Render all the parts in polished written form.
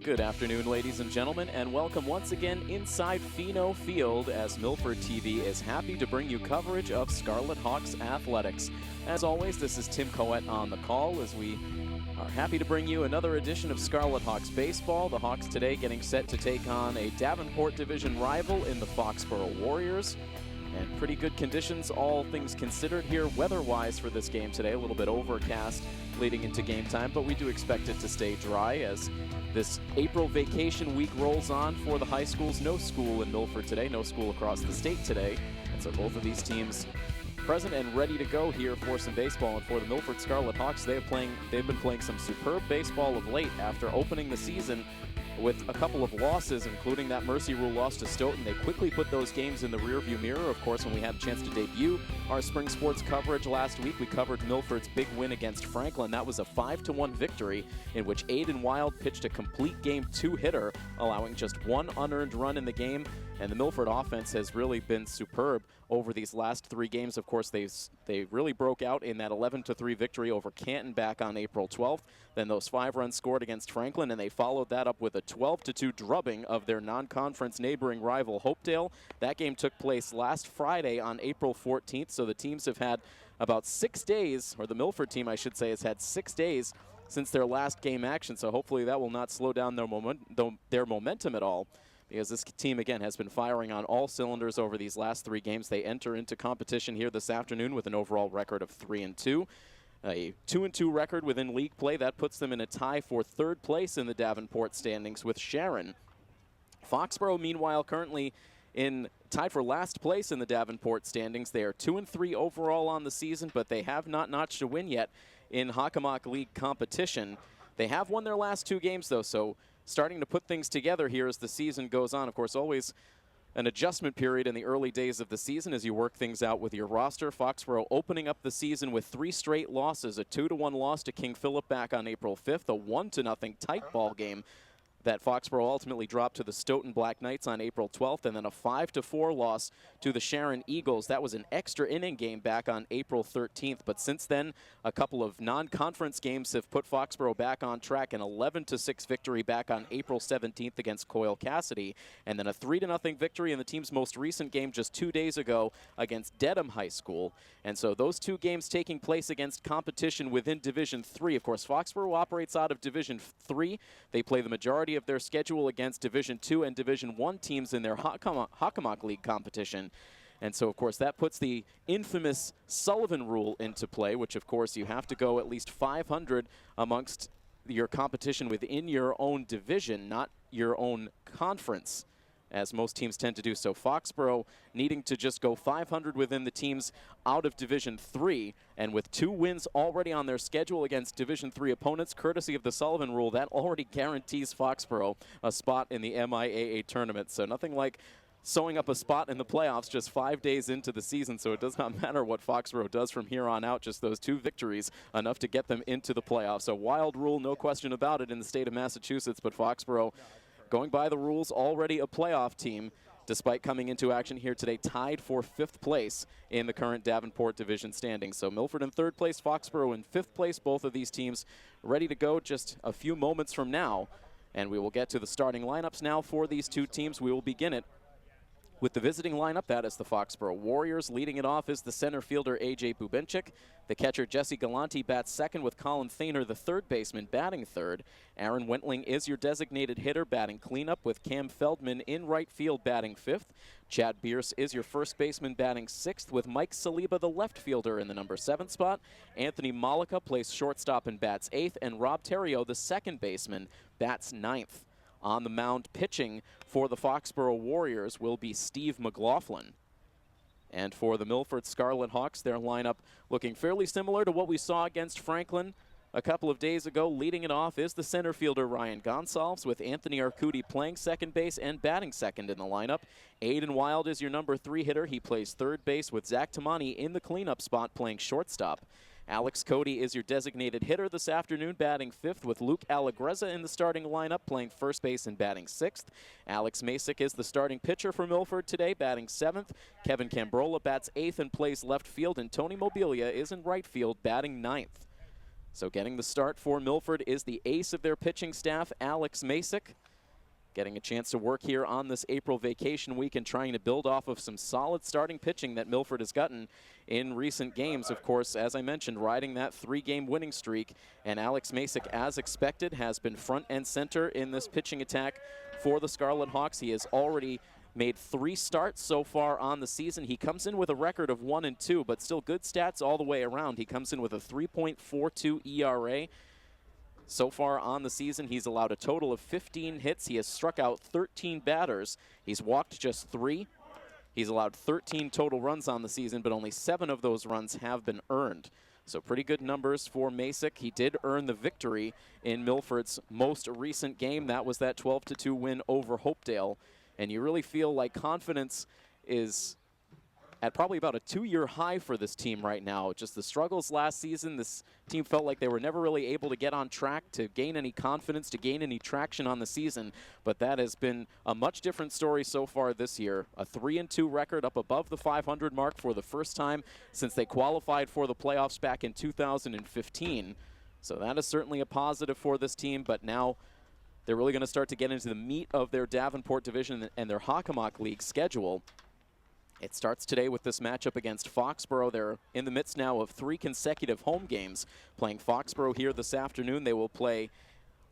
Good afternoon, ladies and gentlemen, and welcome once again inside Pheno Field as Milford TV is happy to bring you coverage of Scarlet Hawks athletics. As always, this is Tim Coet on the call as we are happy to bring you another edition of Scarlet Hawks baseball. The Hawks today getting set to take on a Davenport Division rival in the Foxboro Warriors. And pretty good conditions, all things considered here weather-wise for this game today. A little bit overcast leading into game time, but we do expect it to stay dry as this April vacation week rolls on for the high schools. No school in Milford today, no school across the state today. And so both of these teams present and ready to go here for some baseball. And for the Milford Scarlet Hawks, they've been playing some superb baseball of late after opening the season with a couple of losses, including that Mercy Rule loss to Stoughton. They quickly put those games in the rearview mirror. Of course, when we had a chance to debut our spring sports coverage last week, we covered Milford's big win against Franklin. That was a 5-1 victory in which Aiden Wild pitched a complete game two-hitter, allowing just one unearned run in the game. And the Milford offense has really been superb over these last three games. Of course, they really broke out in that 11-3 victory over Canton back on April 12th. Then those 5 runs scored against Franklin, and they followed that up with a 12-2 drubbing of their non-conference neighboring rival Hopedale. That game took place last Friday on April 14th, so the teams have had about 6 days, or the Milford team, I should say, has had 6 days since their last game action, so hopefully that will not slow down their momentum at all, because this team, again, has been firing on all cylinders over these last 3 games. They enter into competition here this afternoon with an overall record of 3-2. A 2-2 record within league play. That puts them in a tie for 3rd place in the Davenport standings with Sharon. Foxboro, meanwhile, currently tied for last place in the Davenport standings. They are 2-3 overall on the season, but they have not notched a win yet in Hockomock League competition. They have won their last 2 games, though, so starting to put things together here as the season goes on. Of course, always an adjustment period in the early days of the season as you work things out with your roster. Foxboro opening up the season with 3 straight losses, a 2-1 loss to King Philip back on April 5th, a 1-0 tight ball game that Foxboro ultimately dropped to the Stoughton Black Knights on April 12th, and then a 5-4 loss to the Sharon Eagles. That was an extra inning game back on April 13th, but since then, a couple of non-conference games have put Foxboro back on track, an 11-6 victory back on April 17th against Coyle Cassidy, and then a 3-0 victory in the team's most recent game just 2 days ago against Dedham High School. And so those 2 games taking place against competition within Division 3. Of course, Foxboro operates out of Division 3. They play the majority of their schedule against Division 2 and Division 1 teams in their Hockomock League competition. And so, of course, that puts the infamous Sullivan rule into play, which, of course, you have to go at least 500 amongst your competition within your own division, not your own conference, as most teams tend to do. So Foxboro needing to just go 500 within the teams out of Division 3, and with 2 wins already on their schedule against Division 3 opponents, courtesy of the Sullivan rule, that already guarantees Foxboro a spot in the MIAA tournament. So nothing like sewing up a spot in the playoffs just 5 days into the season, so it does not matter what Foxboro does from here on out, just those 2 victories, enough to get them into the playoffs. A wild rule, no question about it, in the state of Massachusetts, but Foxboro, going by the rules, already a playoff team, despite coming into action here today, tied for 5th place in the current Davenport Division standings. So Milford in 3rd place, Foxboro in 5th place, both of these teams ready to go just a few moments from now. And we will get to the starting lineups now for these 2 teams. We will begin it with the visiting lineup. That is the Foxboro Warriors. Leading it off is the center fielder, A.J. Bubenchik. The catcher, Jesse Galanti, bats second, with Colin Thainer, the third baseman, batting third. Aaron Wentling is your designated hitter, batting cleanup, with Cam Feldman in right field, batting fifth. Chad Bierce is your first baseman, batting sixth, with Mike Saliba, the left fielder, in the number 7 spot. Anthony Malika plays shortstop and bats eighth, and Rob Terrio, the second baseman, bats ninth. On the mound pitching for the Foxboro Warriors will be Steve McLaughlin. And for the Milford Scarlet Hawks, their lineup looking fairly similar to what we saw against Franklin a couple of days ago. Leading it off is the center fielder, Ryan Gonsalves, with Anthony Arcudi playing second base and batting second in the lineup. Aiden Wild is your number 3 hitter. He plays third base, with Zach Tamani in the cleanup spot playing shortstop. Alex Cody is your designated hitter this afternoon, batting fifth, with Luke Allegrezza in the starting lineup, playing first base and batting sixth. Alex Masick is the starting pitcher for Milford today, batting seventh. Kevin Cambrola bats eighth and plays left field, and Tony Mobilia is in right field, batting ninth. So getting the start for Milford is the ace of their pitching staff, Alex Masick. Getting a chance to work here on this April vacation week and trying to build off of some solid starting pitching that Milford has gotten in recent games. Of course, as I mentioned, riding that 3-game winning streak. And Alex Masick, as expected, has been front and center in this pitching attack for the Scarlet Hawks. He has already made 3 starts so far on the season. He comes in with a record of 1-2, but still good stats all the way around. He comes in with a 3.42 ERA. So far on the season, he's allowed a total of 15 hits. He has struck out 13 batters. He's walked just 3. He's allowed 13 total runs on the season, but only 7 of those runs have been earned. So pretty good numbers for Masick. He did earn the victory in Milford's most recent game. That was that 12-2 win over Hopedale. And you really feel like confidence is at probably about a 2-year high for this team right now. Just the struggles last season, this team felt like they were never really able to get on track to gain any confidence, to gain any traction on the season. But that has been a much different story so far this year. A 3-2 record up above the 500 mark for the first time since they qualified for the playoffs back in 2015. So that is certainly a positive for this team, but now they're really going to start to get into the meat of their Davenport division and their Hockomock League schedule. It starts today with this matchup against Foxboro. They're in the midst now of 3 consecutive home games, playing Foxboro here this afternoon. They will play,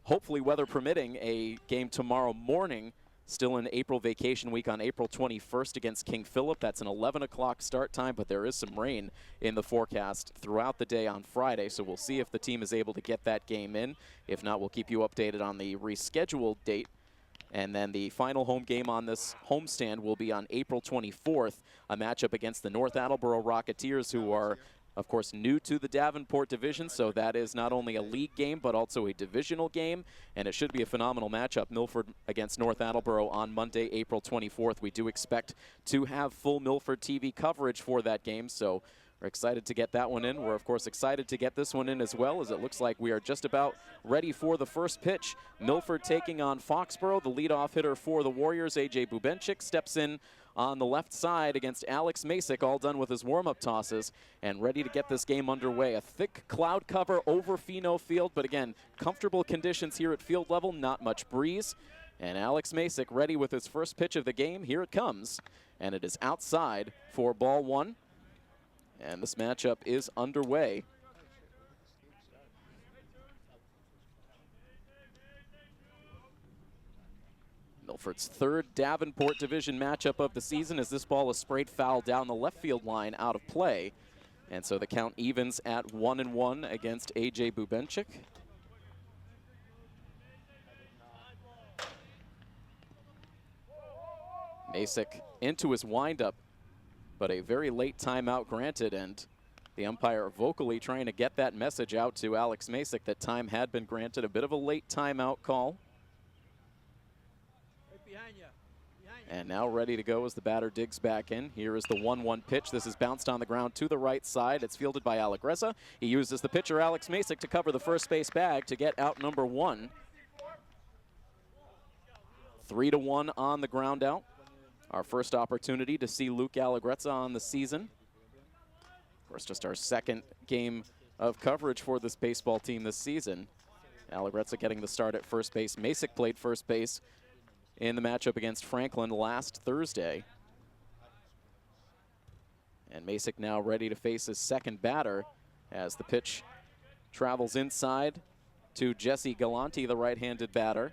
hopefully weather permitting, a game tomorrow morning, still in April vacation week on April 21st against King Philip. That's an 11 o'clock start time, but there is some rain in the forecast throughout the day on Friday, so we'll see if the team is able to get that game in. If not, we'll keep you updated on the rescheduled date. And then the final home game on this homestand will be on April 24th, a matchup against the North Attleboro Rocketeers, who are, of course, new to the Davenport division. So that is not only a league game, but also a divisional game. And it should be a phenomenal matchup. Milford against North Attleboro on Monday, April 24th. We do expect to have full Milford TV coverage for that game. So we're excited to get that one in. We're, of course, excited to get this one in as well, as it looks like we are just about ready for the first pitch. Milford taking on Foxboro. The leadoff hitter for the Warriors, A.J. Bubenchik, steps in on the left side against Alex Masick, all done with his warm-up tosses, and ready to get this game underway. A thick cloud cover over Pheno Field, but again, comfortable conditions here at field level, not much breeze. And Alex Masick ready with his first pitch of the game. Here it comes, and it is outside for ball 1. And this matchup is underway. Milford's 3rd Davenport Division matchup of the season, as this ball is sprayed foul down the left field line out of play. And so the count evens at 1-1 against A.J. Bubenchik. Masick into his windup, but a very late timeout granted, and the umpire vocally trying to get that message out to Alex Masick that time had been granted. A bit of a late timeout call. And now ready to go as the batter digs back in. Here is the 1-1 pitch. This is bounced on the ground to the right side. It's fielded by Allegrezza. He uses the pitcher, Alex Masick, to cover the first base bag to get out number 1. 3-1 on the ground out. Our first opportunity to see Luke Allegrezza on the season. Of course, just our 2nd game of coverage for this baseball team this season. Allegrezza getting the start at first base. Masick played first base in the matchup against Franklin last Thursday. And Masick now ready to face his 2nd batter as the pitch travels inside to Jesse Galante, the right-handed batter.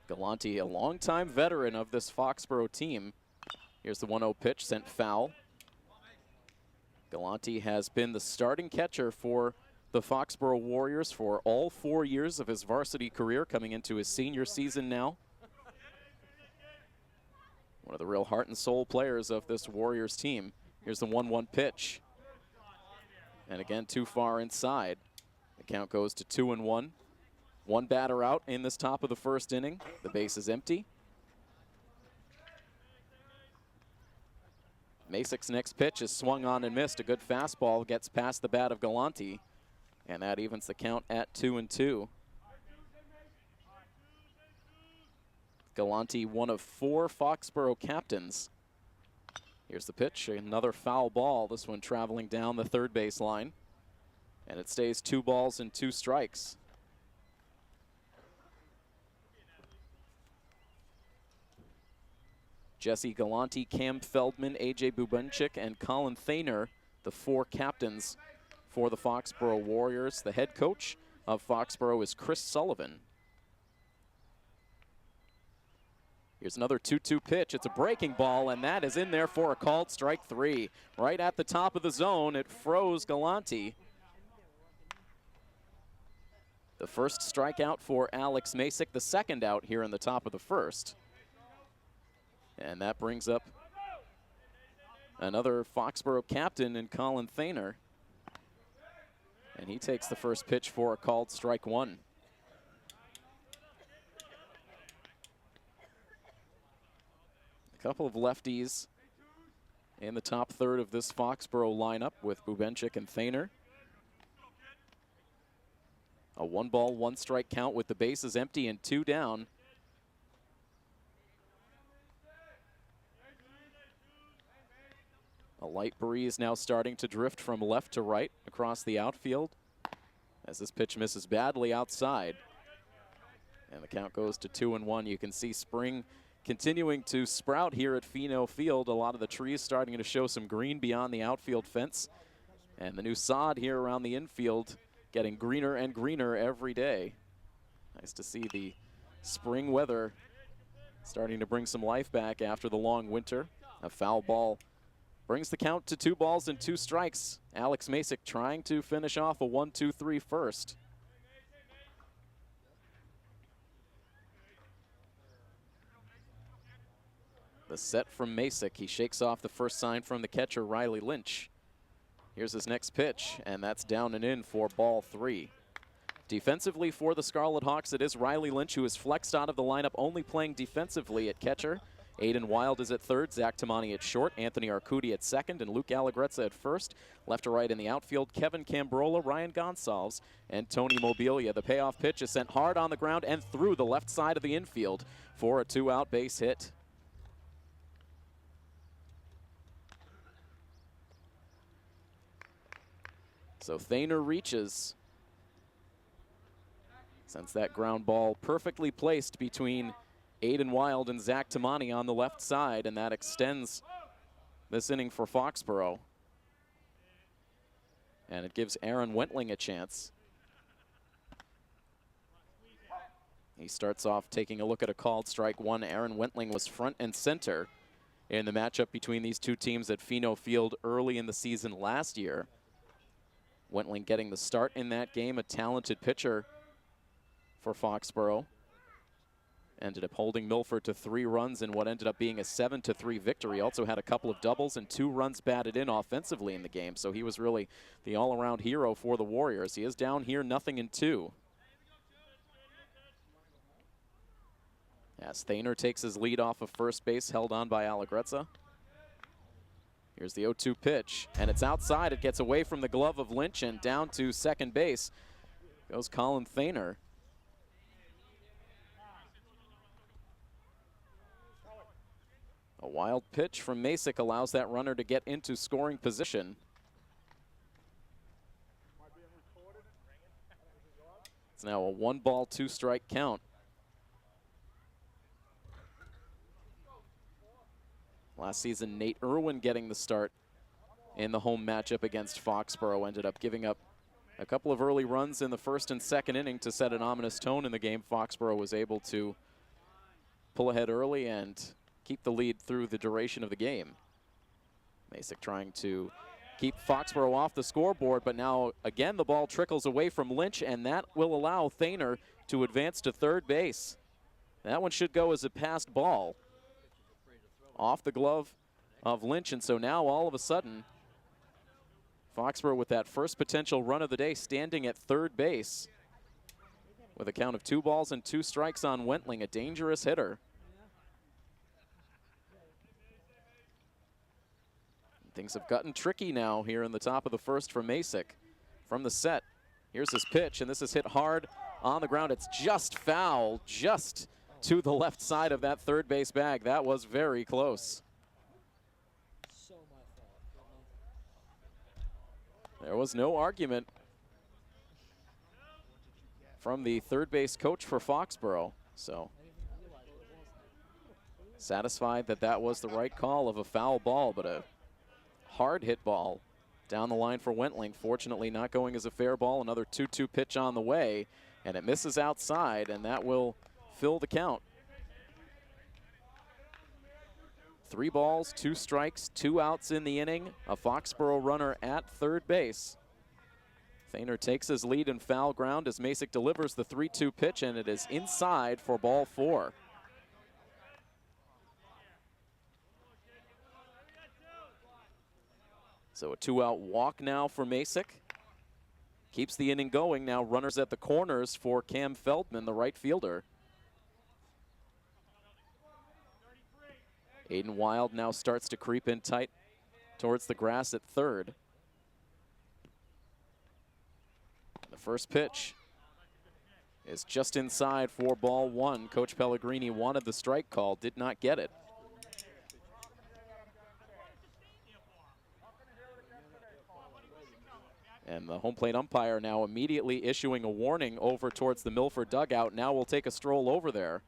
Galante, a longtime veteran of this Foxboro team. Here's the 1-0 pitch, sent foul. Galante has been the starting catcher for the Foxboro Warriors for all 4 years of his varsity career, coming into his senior season now. One of the real heart and soul players of this Warriors team. Here's the 1-1 pitch. And again, too far inside. The count goes to 2-1. 1 batter out in this top of the 1st inning. The base is empty. Masick's next pitch is swung on and missed. A good fastball gets past the bat of Galante, and that evens the count at 2-2. Galante, one of 4 Foxboro captains Here's the pitch, another foul ball, this one traveling down the third base line. And it stays 2 balls and 2 strikes. Jesse Galante, Cam Feldman, A.J. Bubenchik, and Colin Thainer, the 4 captains for the Foxboro Warriors. The head coach of Foxboro is Chris Sullivan. Here's another 2-2 pitch. It's a breaking ball, and that is in there for a called strike 3. Right at the top of the zone, it froze Galante. The first strikeout for Alex Masick, the second out here in the top of the first. And that brings up another Foxboro captain in Colin Thainer. And he takes the first pitch for a called strike 1. A couple of lefties in the top third of this Foxboro lineup with Bubenchik and Thainer. A 1-ball, 1-strike count with the bases empty and 2 down. A light breeze now starting to drift from left to right across the outfield as this pitch misses badly outside. And the count goes to 2-1. You can see spring continuing to sprout here at Pheno Field. A lot of the trees starting to show some green beyond the outfield fence. And the new sod here around the infield getting greener and greener every day. Nice to see the spring weather starting to bring some life back after the long winter. A foul ball brings the count to 2 balls and 2 strikes. Alex Masick trying to finish off a 1-2-3 first. The set from Masick. He shakes off the first sign from the catcher, Riley Lynch. Here's his next pitch, and that's down and in for ball 3. Defensively for the Scarlet Hawks, it is Riley Lynch who is flexed out of the lineup, only playing defensively at catcher. Aiden Wild is at third, Zach Tamani at short, Anthony Arcudi at second, and Luke Allegrezza at first. Left to right in the outfield, Kevin Cambrola, Ryan Gonsalves, and Tony Mobilia. The payoff pitch is sent hard on the ground and through the left side of the infield for a 2-out base hit. So Thainer reaches. Sends that ground ball perfectly placed between Aiden Wild and Zach Tamani on the left side, and that extends this inning for Foxboro. And it gives Aaron Wentling a chance. He starts off taking a look at a called strike 1. Aaron Wentling was front and center in the matchup between these two teams at Pheno Field early in the season last year. Wentling getting the start in that game, a talented pitcher for Foxboro. Ended up holding Milford to 3 runs in what ended up being a 7-3 victory. Also had a couple of doubles and 2 runs batted in offensively in the game. So he was really the all-around hero for the Warriors. He is down here 0-2. As Thainer takes his lead off of first base, held on by Allegrezza. Here's the 0-2 pitch, and it's outside. It gets away from the glove of Lynch and down to second base goes Colin Thainer. A wild pitch from Masick allows that runner to get into scoring position. It's now a 1-ball, 2-strike count. Last season, Nate Irwin getting the start in the home matchup against Foxboro. Ended up giving up a couple of early runs in the first and second inning to set an ominous tone in the game. Foxboro was able to pull ahead early and keep the lead through the duration of the game. Masick trying to keep Foxboro off the scoreboard, but now again the ball trickles away from Lynch, and that will allow Thainer to advance to third base. That one should go as a passed ball off the glove of Lynch, and so now all of a sudden Foxboro with that first potential run of the day standing at third base with a count of 2 balls and 2 strikes on Wentling, a dangerous hitter. Things have gotten tricky now here in the top of the first for Masick. From the set, here's his pitch, and this is hit hard on the ground. It's just foul, just to the left side of that third base bag. That was very close. There was no argument from the third base coach for Foxboro. So satisfied that that was the right call of a foul ball, but a hard hit ball down the line for Wentling. Fortunately not going as a fair ball. Another 2-2 pitch on the way, and it misses outside, and that will fill the count. 3 balls, 2 strikes, 2 outs in the inning. A Foxboro runner at third base. Thainer takes his lead in foul ground as Masick delivers the 3-2 pitch, and it is inside for ball 4. So a 2-out walk now for Masick. Keeps the inning going. Now runners at the corners for Cam Feldman, the right fielder. Aiden Wild now starts to creep in tight towards the grass at third. The first pitch is just inside for ball 1. Coach Pellegrini wanted the strike call, did not get it. And the home plate umpire now immediately issuing a warning over towards the Milford dugout. Now we'll take a stroll over there.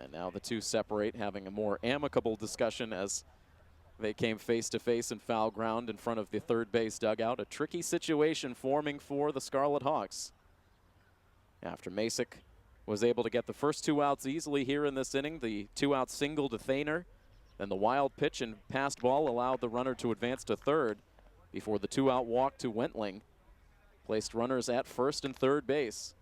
And now the two separate, having a more amicable discussion as they came face to face in foul ground in front of the third base dugout. A tricky situation forming for the Scarlet Hawks. After Masick was able to get the first 2 outs easily here in this inning, the 2-out single to Thainer, then the wild pitch and passed ball allowed the runner to advance to third before the 2-out walk to Wentling placed runners at first and third base.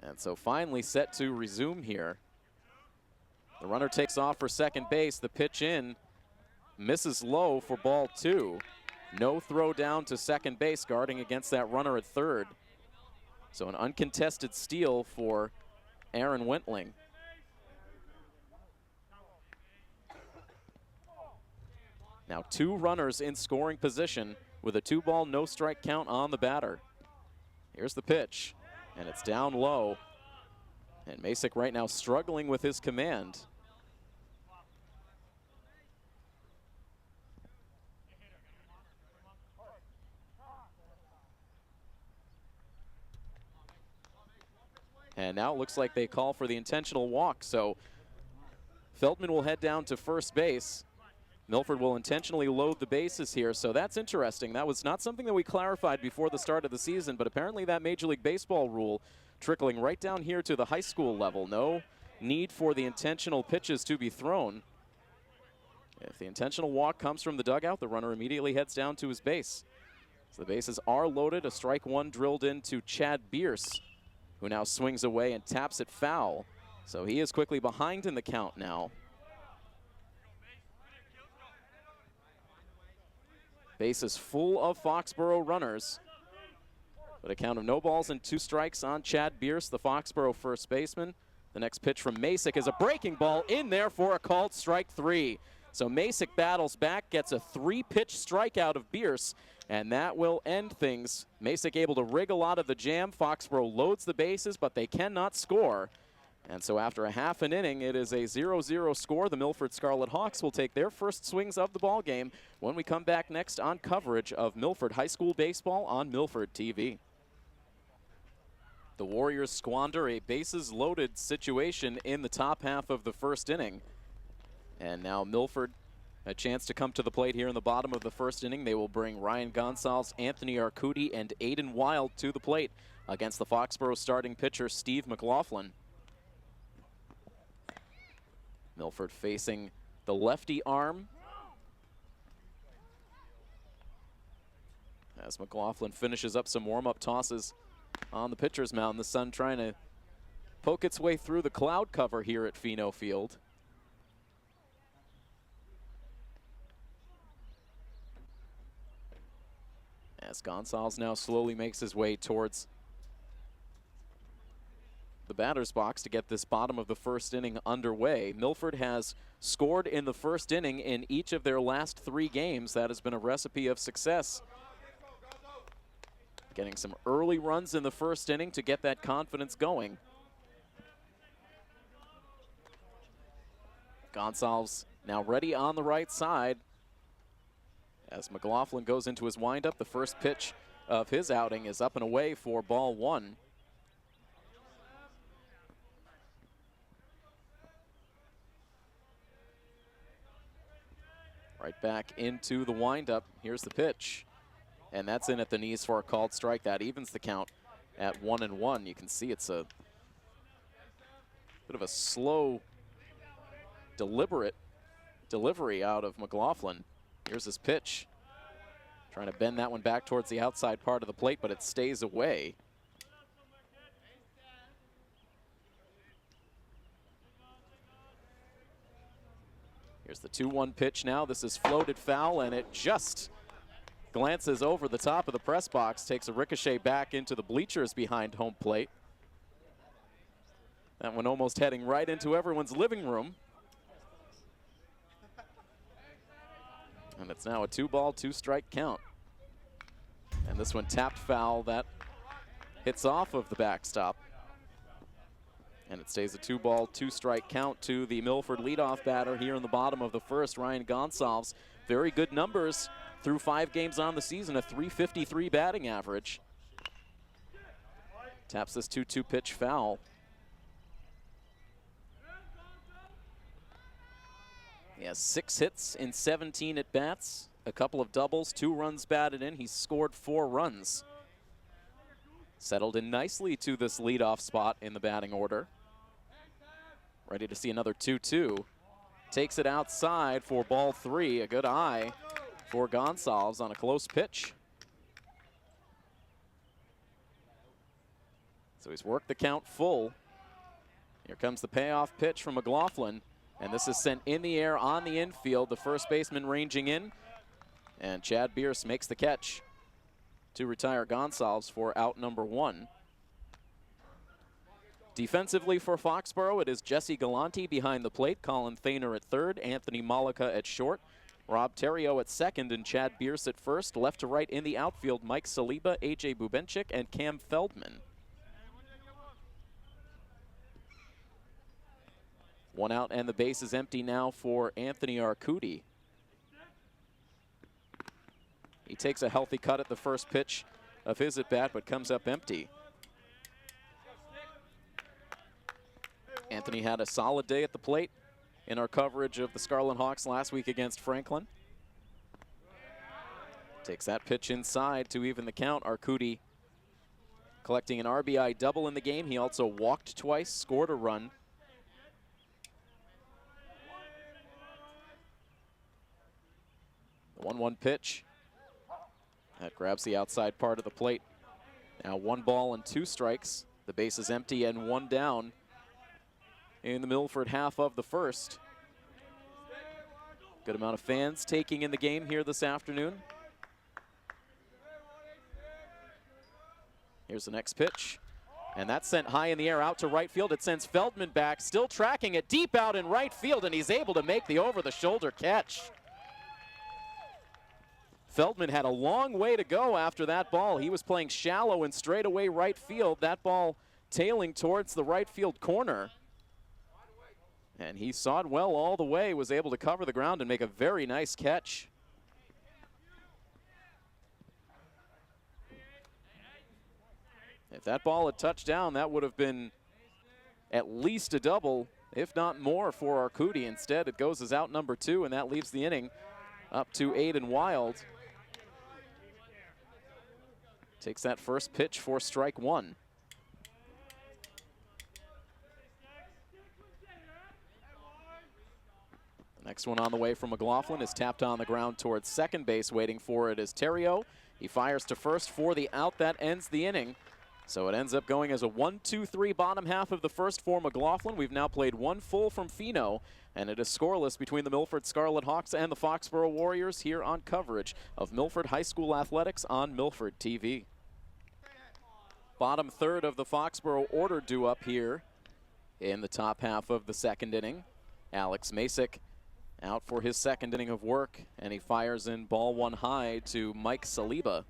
And so finally set to resume here. The runner takes off for second base. The pitch in misses low for ball 2. No throw down to second base, guarding against that runner at third. So an uncontested steal for Aaron Wentling. Now 2 runners in scoring position with a 2-ball, no strike count on the batter. Here's the pitch, and it's down low. And Masick right now struggling with his command. And now it looks like they call for the intentional walk. So Feldman will head down to first base. Milford will intentionally load the bases here, so that's interesting. That was not something that we clarified before the start of the season, but apparently that Major League Baseball rule trickling right down here to the high school level. No need for the intentional pitches to be thrown. If the intentional walk comes from the dugout, the runner immediately heads down to his base. So the bases are loaded. A strike 1 drilled into Chad Bierce, who now swings away and taps it foul. So he is quickly behind in the count now. Base is full of Foxboro runners, but a count of no balls and 2 strikes on Chad Bierce, the Foxboro first baseman. The next pitch from Masick is a breaking ball in there for a called strike 3. So Masick battles back, gets a 3-pitch strikeout of Bierce, and that will end things. Masick able to wriggle out of the jam. Foxboro loads the bases, but they cannot score. And so after a half an inning, it is a 0-0 score. The Milford Scarlet Hawks will take their first swings of the ball game when we come back next on coverage of Milford High School baseball on Milford TV. The Warriors squander a bases-loaded situation in the top half of the first inning. And now Milford a chance to come to the plate here in the bottom of the first inning. They will bring Ryan Gonsalves, Anthony Arcudi, and Aiden Wild to the plate against the Foxboro starting pitcher Steve McLaughlin. Milford facing the lefty arm as McLaughlin finishes up some warm-up tosses on the pitcher's mound. The sun trying to poke its way through the cloud cover here at Pheno Field. As Gonsalves now slowly makes his way towards the batter's box to get this bottom of the first inning underway. Milford has scored in the first inning in each of their last 3 games. That has been a recipe of success. Getting some early runs in the first inning to get that confidence going. Gonsalves now ready on the right side. As McLaughlin goes into his windup, the first pitch of his outing is up and away for ball 1. Right back into the windup. Here's the pitch. And that's in at the knees for a called strike. That evens the count at 1-1. You can see it's a bit of a slow, deliberate delivery out of McLaughlin. Here's his pitch. Trying to bend that one back towards the outside part of the plate, but it stays away. Here's the 2-1 pitch now. This is floated foul, and it just glances over the top of the press box, takes a ricochet back into the bleachers behind home plate. That one almost heading right into everyone's living room. And it's now a 2-ball, 2-strike count. And this one tapped foul that hits off of the backstop. And it stays a 2-ball, 2-strike count to the Milford leadoff batter here in the bottom of the first, Ryan Gonsalves. Very good numbers through 5 games on the season, a .353 batting average. Taps this 2-2 pitch foul. He has 6 hits in 17 at-bats, a couple of doubles, 2 runs batted in. He's scored 4 runs. Settled in nicely to this leadoff spot in the batting order. Ready to see another 2-2. Takes it outside for ball 3. A good eye for Gonsalves on a close pitch. So he's worked the count full. Here comes the payoff pitch from McLaughlin. And this is sent in the air on the infield. The first baseman ranging in. And Chad Bierce makes the catch to retire Gonsalves for out number 1. Defensively for Foxboro, it is Jesse Galante behind the plate, Colin Thainer at third, Anthony Malika at short, Rob Terrio at second, and Chad Bierce at first. Left to right in the outfield, Mike Saliba, AJ Bubenchik, and Cam Feldman. 1 out and the base is empty now for Anthony Arcudi. He takes a healthy cut at the first pitch of his at-bat, but comes up empty. Anthony had a solid day at the plate in our coverage of the Scarlet Hawks last week against Franklin. Takes that pitch inside to even the count. Arcudi collecting an RBI double in the game. He also walked twice, scored a run. The 1-1 pitch. That grabs the outside part of the plate. Now 1 ball and 2 strikes. The base is empty and 1 down in the Milford half of the first. Good amount of fans taking in the game here this afternoon. Here's the next pitch. And that's sent high in the air out to right field. It sends Feldman back, still tracking it deep out in right field, and he's able to make the over-the-shoulder catch. Feldman had a long way to go after that ball. He was playing shallow and straightaway right field. That ball tailing towards the right field corner. And he saw it well all the way, was able to cover the ground and make a very nice catch. If that ball had touched down, that would have been at least a double, if not more, for Arcudi. Instead, it goes as out number 2, and that leaves the inning up to 8 and wild. Takes that first pitch for strike 1. The next one on the way from McLaughlin is tapped on the ground towards second base. Waiting for it is Terrio. He fires to first for the out. That ends the inning. So it ends up going as a 1-2-3 bottom half of the first for McLaughlin. We've now played 1 full from Fino, and it is scoreless between the Milford Scarlet Hawks and the Foxboro Warriors here on coverage of Milford High School Athletics on Milford TV. Bottom third of the Foxboro order due up here in the top half of the second inning. Alex Masick out for his second inning of work, and he fires in ball one high to Mike Saliba.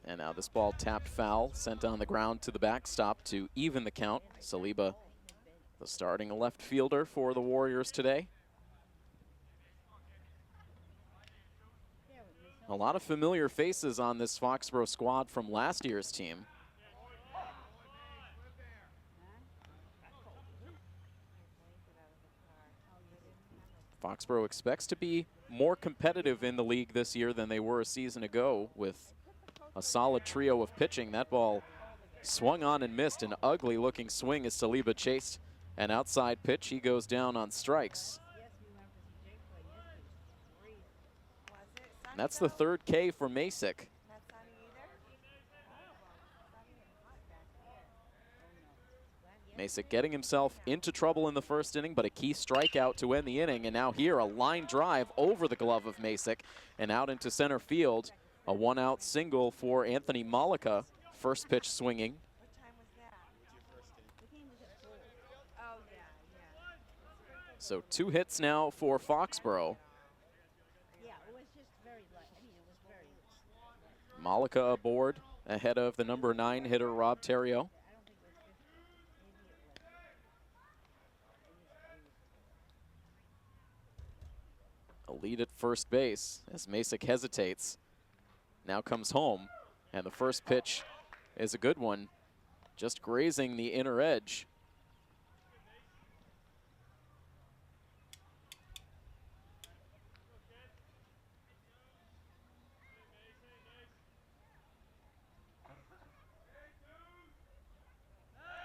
And now this ball tapped foul, sent on the ground to the backstop to even the count. Saliba, the starting left fielder for the Warriors today. A lot of familiar faces on this Foxboro squad from last year's team. Foxboro expects to be more competitive in the league this year than they were a season ago with a solid trio of pitching. That ball swung on and missed. An ugly looking swing as Saliba chased an outside pitch. He goes down on strikes. And that's the third K for Masick. Masick getting himself into trouble in the first inning, but a key strikeout to end the inning. And now here, a line drive over the glove of Masick and out into center field. A one-out single for Anthony Malika. First pitch swinging. What time was that? The game was at 4. Oh, yeah. So 2 hits now for Foxboro. Yeah, it was just very light. I mean, it was very light. Malika aboard ahead of the number 9 hitter, Rob Terrio. A lead at first base as Masick hesitates. Now comes home, and the first pitch is a good one, just grazing the inner edge.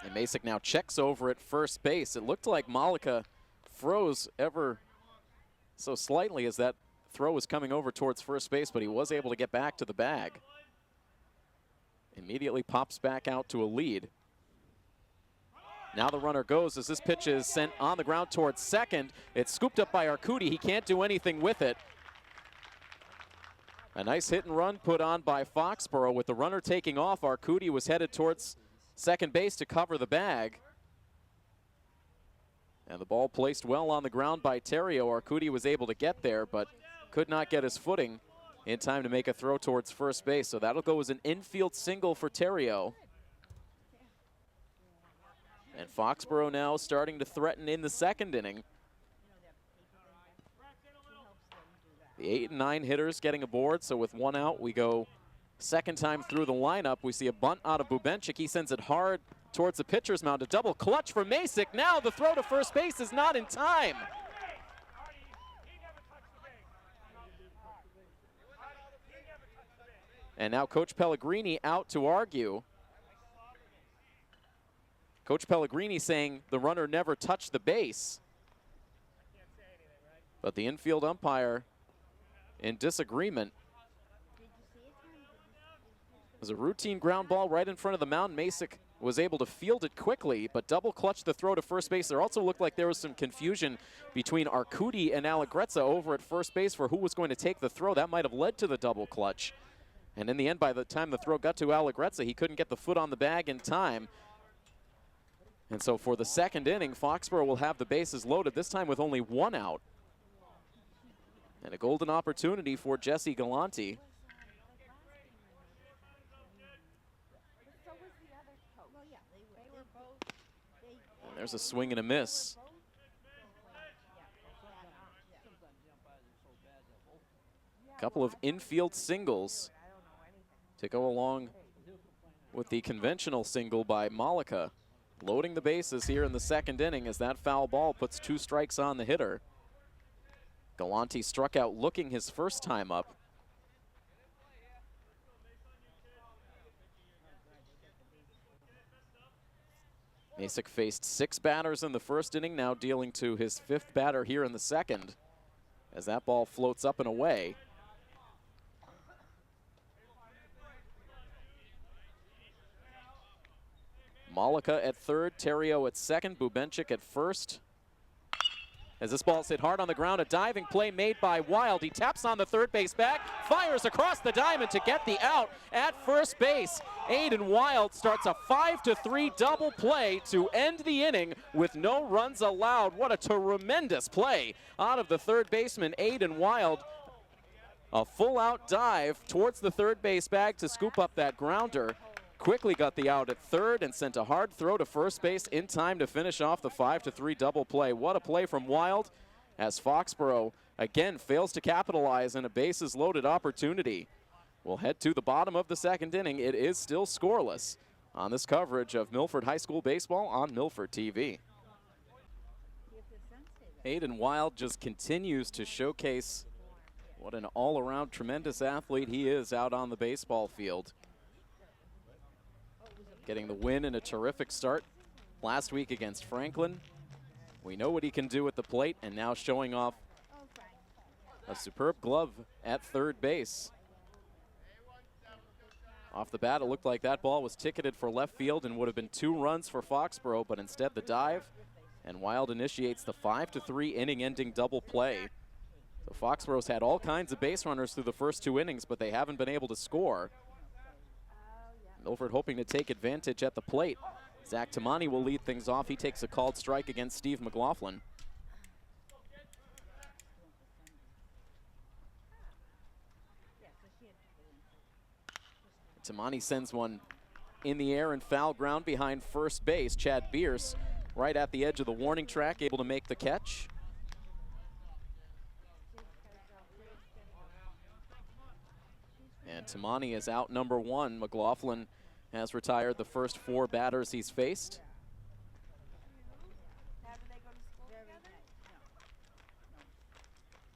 And Masick now checks over at first base. It looked like Malika froze ever so slightly as that throw was coming over towards first base, but he was able to get back to the bag. Immediately pops back out to a lead. Now the runner goes as this pitch is sent on the ground towards second. It's scooped up by Arcudi. He can't do anything with it. A nice hit and run put on by Foxboro. With the runner taking off, Arcudi was headed towards second base to cover the bag. And the ball placed well on the ground by Terrio. Arcudi was able to get there, but could not get his footing in time to make a throw towards first base. So that'll go as an infield single for Terrio. And Foxboro now starting to threaten in the second inning. The 8 and 9 hitters getting aboard, so with 1 out, we go second time through the lineup. We see a bunt out of Bubenchik. He sends it hard towards the pitcher's mound. A double clutch for Masick. Now the throw to first base is not in time. And now Coach Pellegrini out to argue. Coach Pellegrini saying the runner never touched the base. But the infield umpire in disagreement. It was a routine ground ball right in front of the mound. Masick was able to field it quickly, but double clutched the throw to first base. There also looked like there was some confusion between Arcudi and Allegrezza over at first base for who was going to take the throw. That might have led to the double clutch. And in the end, by the time the throw got to Allegrezza, he couldn't get the foot on the bag in time. And so for the second inning, Foxboro will have the bases loaded, this time with only 1 out. And a golden opportunity for Jesse Galante. And there's a swing and a miss. A couple of infield singles to go along with the conventional single by Malika. Loading the bases here in the second inning as that foul ball puts 2 strikes on the hitter. Galante struck out looking his first time up. Masick faced 6 batters in the first inning, now dealing to his 5th batter here in the second as that ball floats up and away. Malika at third, Terrio at second, Bubenchik at first. As this ball's hit hard on the ground, a diving play made by Wild. He taps on the third base bag, fires across the diamond to get the out at first base. Aiden Wild starts a 5-3 double play to end the inning with no runs allowed. What a tremendous play out of the third baseman, Aiden Wild. A full-out dive towards the third base bag to scoop up that grounder. Quickly got the out at third and sent a hard throw to first base in time to finish off the 5-3 double play. What a play from Wild, as Foxboro again fails to capitalize on a bases loaded opportunity. We'll head to the bottom of the second inning. It is still scoreless on this coverage of Milford High School baseball on Milford TV. Aiden Wild just continues to showcase what an all-around tremendous athlete he is out on the baseball field. Getting the win and a terrific start last week against Franklin. We know what he can do at the plate, and now showing off a superb glove at third base. Off the bat, it looked like that ball was ticketed for left field and would have been 2 runs for Foxboro, but instead the dive, and Wild initiates the 5-3 inning-ending double play. So Foxboro's had all kinds of base runners through the first 2 innings, but they haven't been able to score. Milford hoping to take advantage at the plate. Zach Tamani will lead things off. He takes a called strike against Steve McLaughlin. Tamani sends one in the air and foul ground behind first base. Chad Bierce right at the edge of the warning track, able to make the catch. And Tamani is out number 1. McLaughlin has retired the first 4 batters he's faced.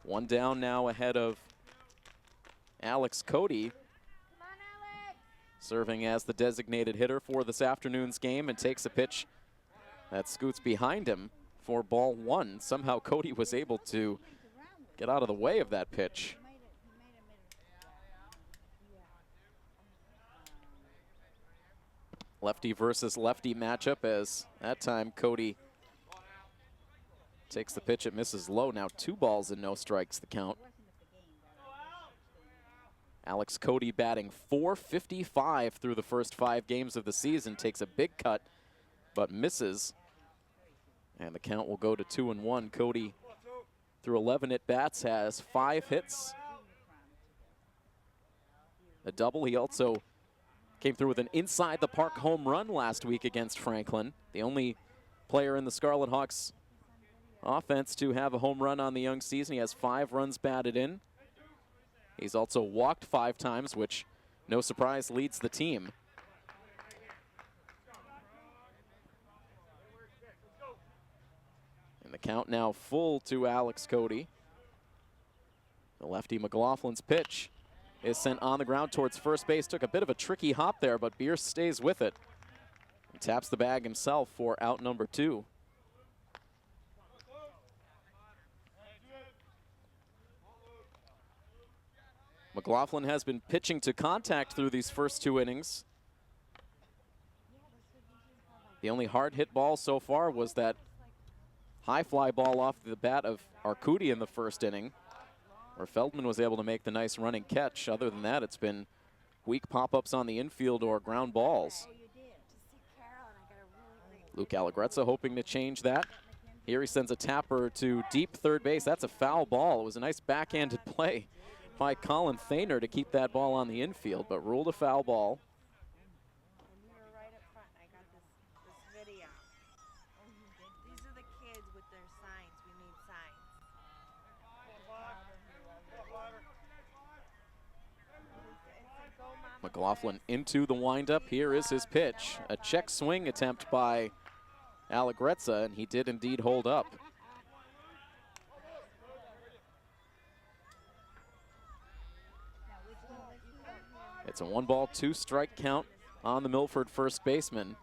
One down now ahead of Alex Cody, serving as the designated hitter for this afternoon's game, and takes a pitch that scoots behind him for ball 1. Somehow Cody was able to get out of the way of that pitch. Lefty versus lefty matchup, as that time Cody takes the pitch. It misses low. Now 2 balls and no strikes the count. Alex Cody batting .455 through the first 5 games of the season. Takes a big cut, but misses. And the count will go to 2-1. Cody, through 11 at-bats, has 5 hits, a double. He also came through with an inside-the-park home run last week against Franklin. The only player in the Scarlet Hawks offense to have a home run on the young season. He has 5 runs batted in. He's also walked 5 times, which, no surprise, leads the team. And the count now full to Alex Cody. The lefty McLaughlin's pitch is sent on the ground towards first base. Took a bit of a tricky hop there, but Bierce stays with it and taps the bag himself for out number 2. McLaughlin has been pitching to contact through these first 2 innings. The only hard hit ball so far was that high fly ball off the bat of Arcudi in the first inning, where Feldman was able to make the nice running catch. Other than that, it's been weak pop-ups on the infield or ground balls. Luke Allegrezza hoping to change that. Here he sends a tapper to deep third base. That's a foul ball. It was a nice backhanded play by Colin Thainer to keep that ball on the infield, but ruled a foul ball. These are the kids with their signs. We need signs. McLaughlin into the windup. Here is his pitch. A check swing attempt by Allegrezza, and he did indeed hold up. It's a 1-ball, 2-strike count on the Milford first baseman.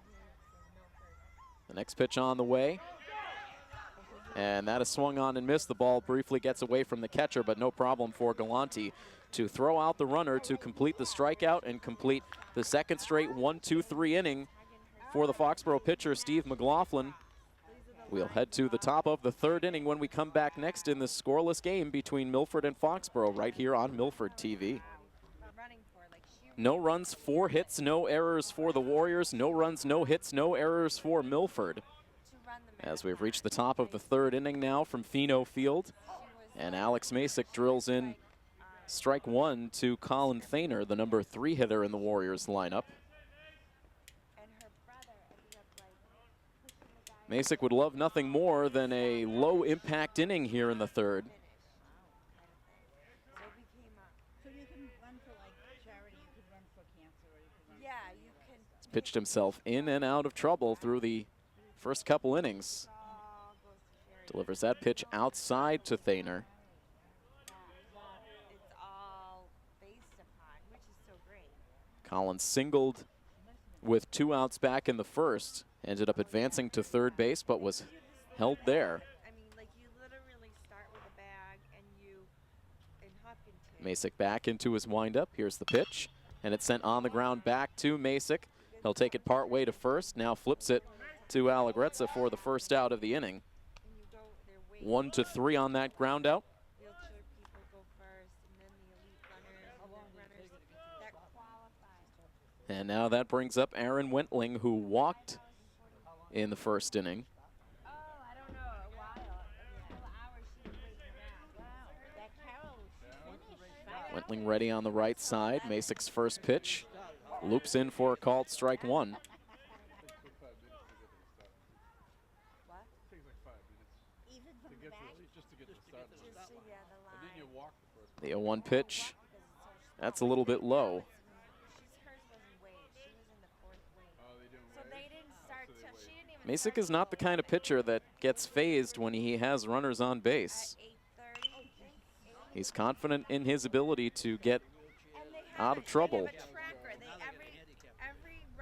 The next pitch on the way. And that is swung on and missed. The ball briefly gets away from the catcher, but no problem for Galante to throw out the runner to complete the strikeout and complete the second straight 1-2-3 inning for the Foxboro pitcher, Steve McLaughlin. We'll head to the top of the third inning when we come back next in this scoreless game between Milford and Foxboro right here on Milford TV. No runs, 4 hits, no errors for the Warriors. No runs, no hits, no errors for Milford. As we've reached the top of the third inning now from Pheno Field. And Alex Masick drills in strike 1 to Colin Thainer, the number 3 hitter in the Warriors lineup. Masick would love nothing more than a low impact inning here in the third. So you can run for like charity, you can run for cancer, or you can run. Yeah, you can. He's pitched himself in and out of trouble through the first couple innings. Delivers that pitch outside to Thainer. It's all based upon, which is so great. Collins singled with 2 outs back in the first. Ended up advancing to third base, but was held there. I mean, like you literally start with a bag and you, in Hopkinton. Masick back into his windup. Here's the pitch, and it's sent on the ground back to Masick. He'll take it part way to first. Now flips it to Allegrezza for the first out of the inning. 1-3 on that ground out. Wheelchair people go first, and then the elite runners that qualify. And now that brings up Aaron Wentling, who walked in the first inning. Oh, I don't know, a while. A couple hours she was waiting around. Wow, that Carol, she finished. Wentling ready on the right side. Masick's first pitch. Loops in for a called strike 1. What? Even from the back? Just to get the start. Just to, yeah, the line. And then you walk the first. The 0-1 pitch. That's a little bit low. Hers wasn't weighed. She was in the 4th weight. Oh, they didn't So wait. they didn't start till she didn't even Masick start is not the kind of pitcher that gets phased when he has runners on base. at 8:30. He's confident in his ability to get out of trouble.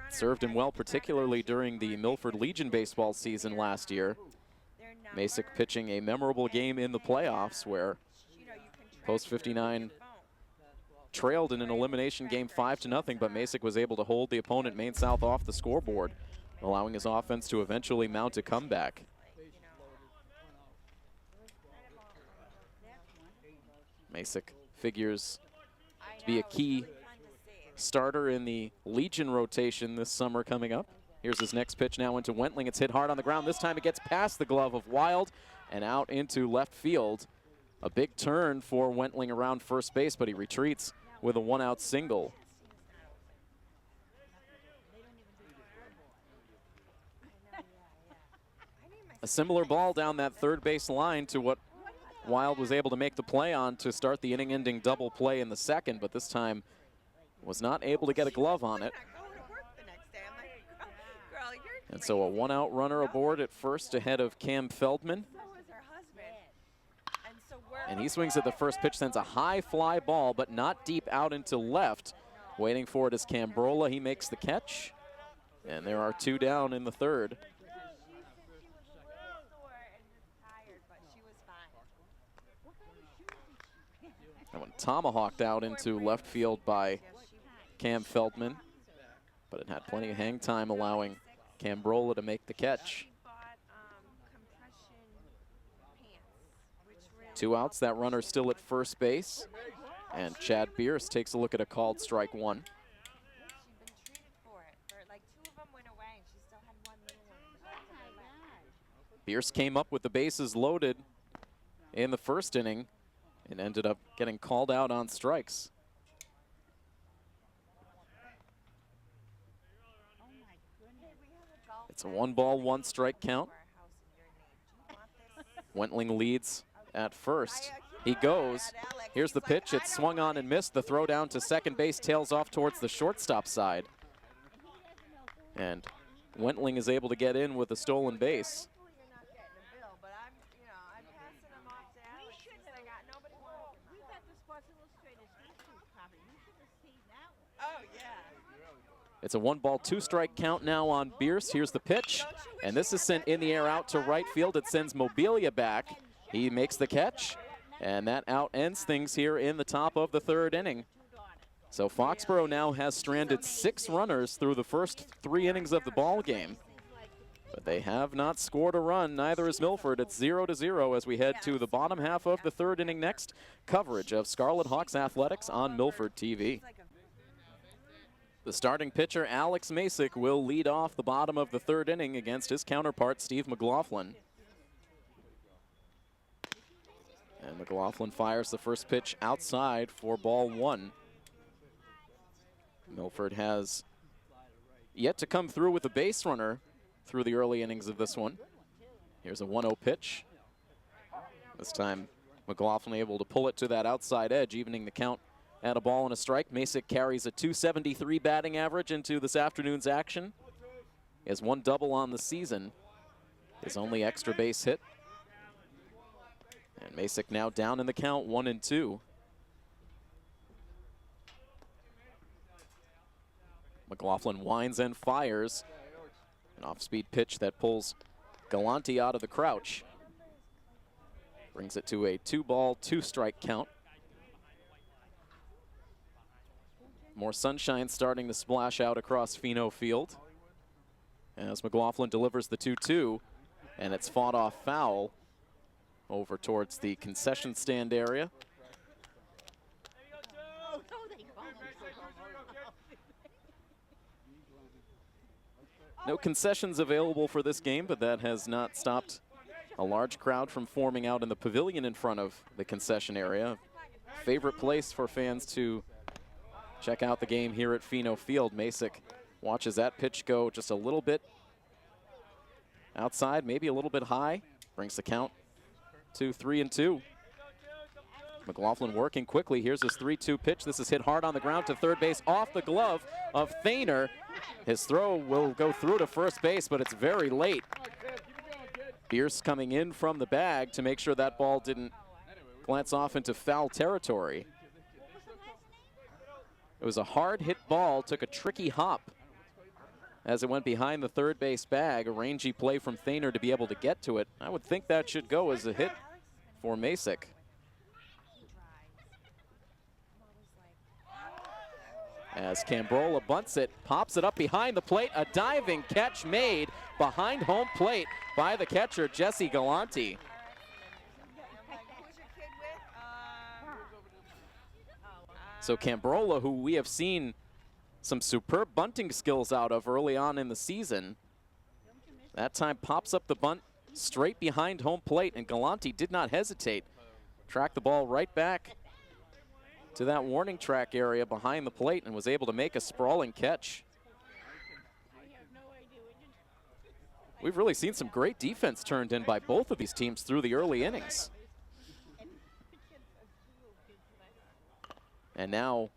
Served him well, particularly during the Milford Legion baseball season last year. Masick pitching a memorable game in the playoffs where Post 59 trailed in an elimination game 5-0, but Masick was able to hold the opponent Maine South off the scoreboard, allowing his offense to eventually mount a comeback. Masick figures to be a key starter in the Legion rotation this summer coming up. Here's his next pitch now into Wentling. It's hit hard on the ground. This time it gets past the glove of Wild and out into left field. A big turn for Wentling around first base, but he retreats with a 1-out single. A similar ball down that third base line to what Wild was able to make the play on to start the inning-ending double play in the second, but this time was not able to get a glove on it. And so a 1-out runner aboard at first ahead of Cam Feldman. And he swings at the first pitch, sends a high fly ball, but not deep out into left. Waiting for it is Cambrola. He makes the catch. And there are 2 down in the third. That one tomahawked out into left field by Cam Feldman, but it had plenty of hang time, allowing Cambrola to make the catch. 2 outs, that runner still at first base, and Chad Bierce takes a look at a called strike 1. Bierce came up with the bases loaded in the first inning and ended up getting called out on strikes. It's a 1-ball, 1-strike count. Wentling leads at first. He goes. Here's the pitch. It's swung on and missed. The throw down to second base tails off towards the shortstop side. And Wentling is able to get in with a stolen base. It's a 1-ball, 2-strike count now on Bierce. Here's the pitch, and this is sent in the air out to right field. It sends Mobilia back. He makes the catch, and that out ends things here in the top of the third inning. So Foxboro now has stranded 6 runners through the first 3 innings of the ball game. But they have not scored a run. Neither is Milford. It's 0-0 as we head to the bottom half of the third inning next. Coverage of Scarlet Hawks Athletics on Milford TV. The starting pitcher, Alex Masick, will lead off the bottom of the third inning against his counterpart, Steve McLaughlin. And McLaughlin fires the first pitch outside for ball one. Milford has yet to come through with a base runner through the early innings of this one. Here's a 1-0 pitch. This time, McLaughlin able to pull it to that outside edge, evening the count at a ball and a strike. Masick carries a .273 batting average into this afternoon's action. He has one double on the season. His only extra base hit. And Masick now down in the count, 1-2. McLaughlin winds and fires. An off-speed pitch that pulls Galante out of the crouch. Brings it to a 2-ball, 2-strike count. More sunshine starting to splash out across Pheno Field as McLaughlin delivers the 2-2, and it's fought off foul over towards the concession stand area. No concessions available for this game, but that has not stopped a large crowd from forming out in the pavilion in front of the concession area. Favorite place for fans to check out the game here at Pheno Field. Masick watches that pitch go just a little bit outside, maybe a little bit high. Brings the count to 3-2. McLaughlin working quickly. Here's his 3-2 pitch. This is hit hard on the ground to third base off the glove of Thainer. His throw will go through to first base, but it's very late. Bierce coming in from the bag to make sure that ball didn't glance off into foul territory. It was a hard hit ball, took a tricky hop as it went behind the third base bag. A rangy play from Thainer to be able to get to it. I would think that should go as a hit for Masick. As Cambrola bunts it, pops it up behind the plate. A diving catch made behind home plate by the catcher, Jesse Galante. So Cambrola, who we have seen some superb bunting skills out of early on in the season, that time pops up the bunt straight behind home plate, and Galante did not hesitate. Tracked the ball right back to that warning track area behind the plate and was able to make a sprawling catch. We've really seen some great defense turned in by both of these teams through the early innings. And now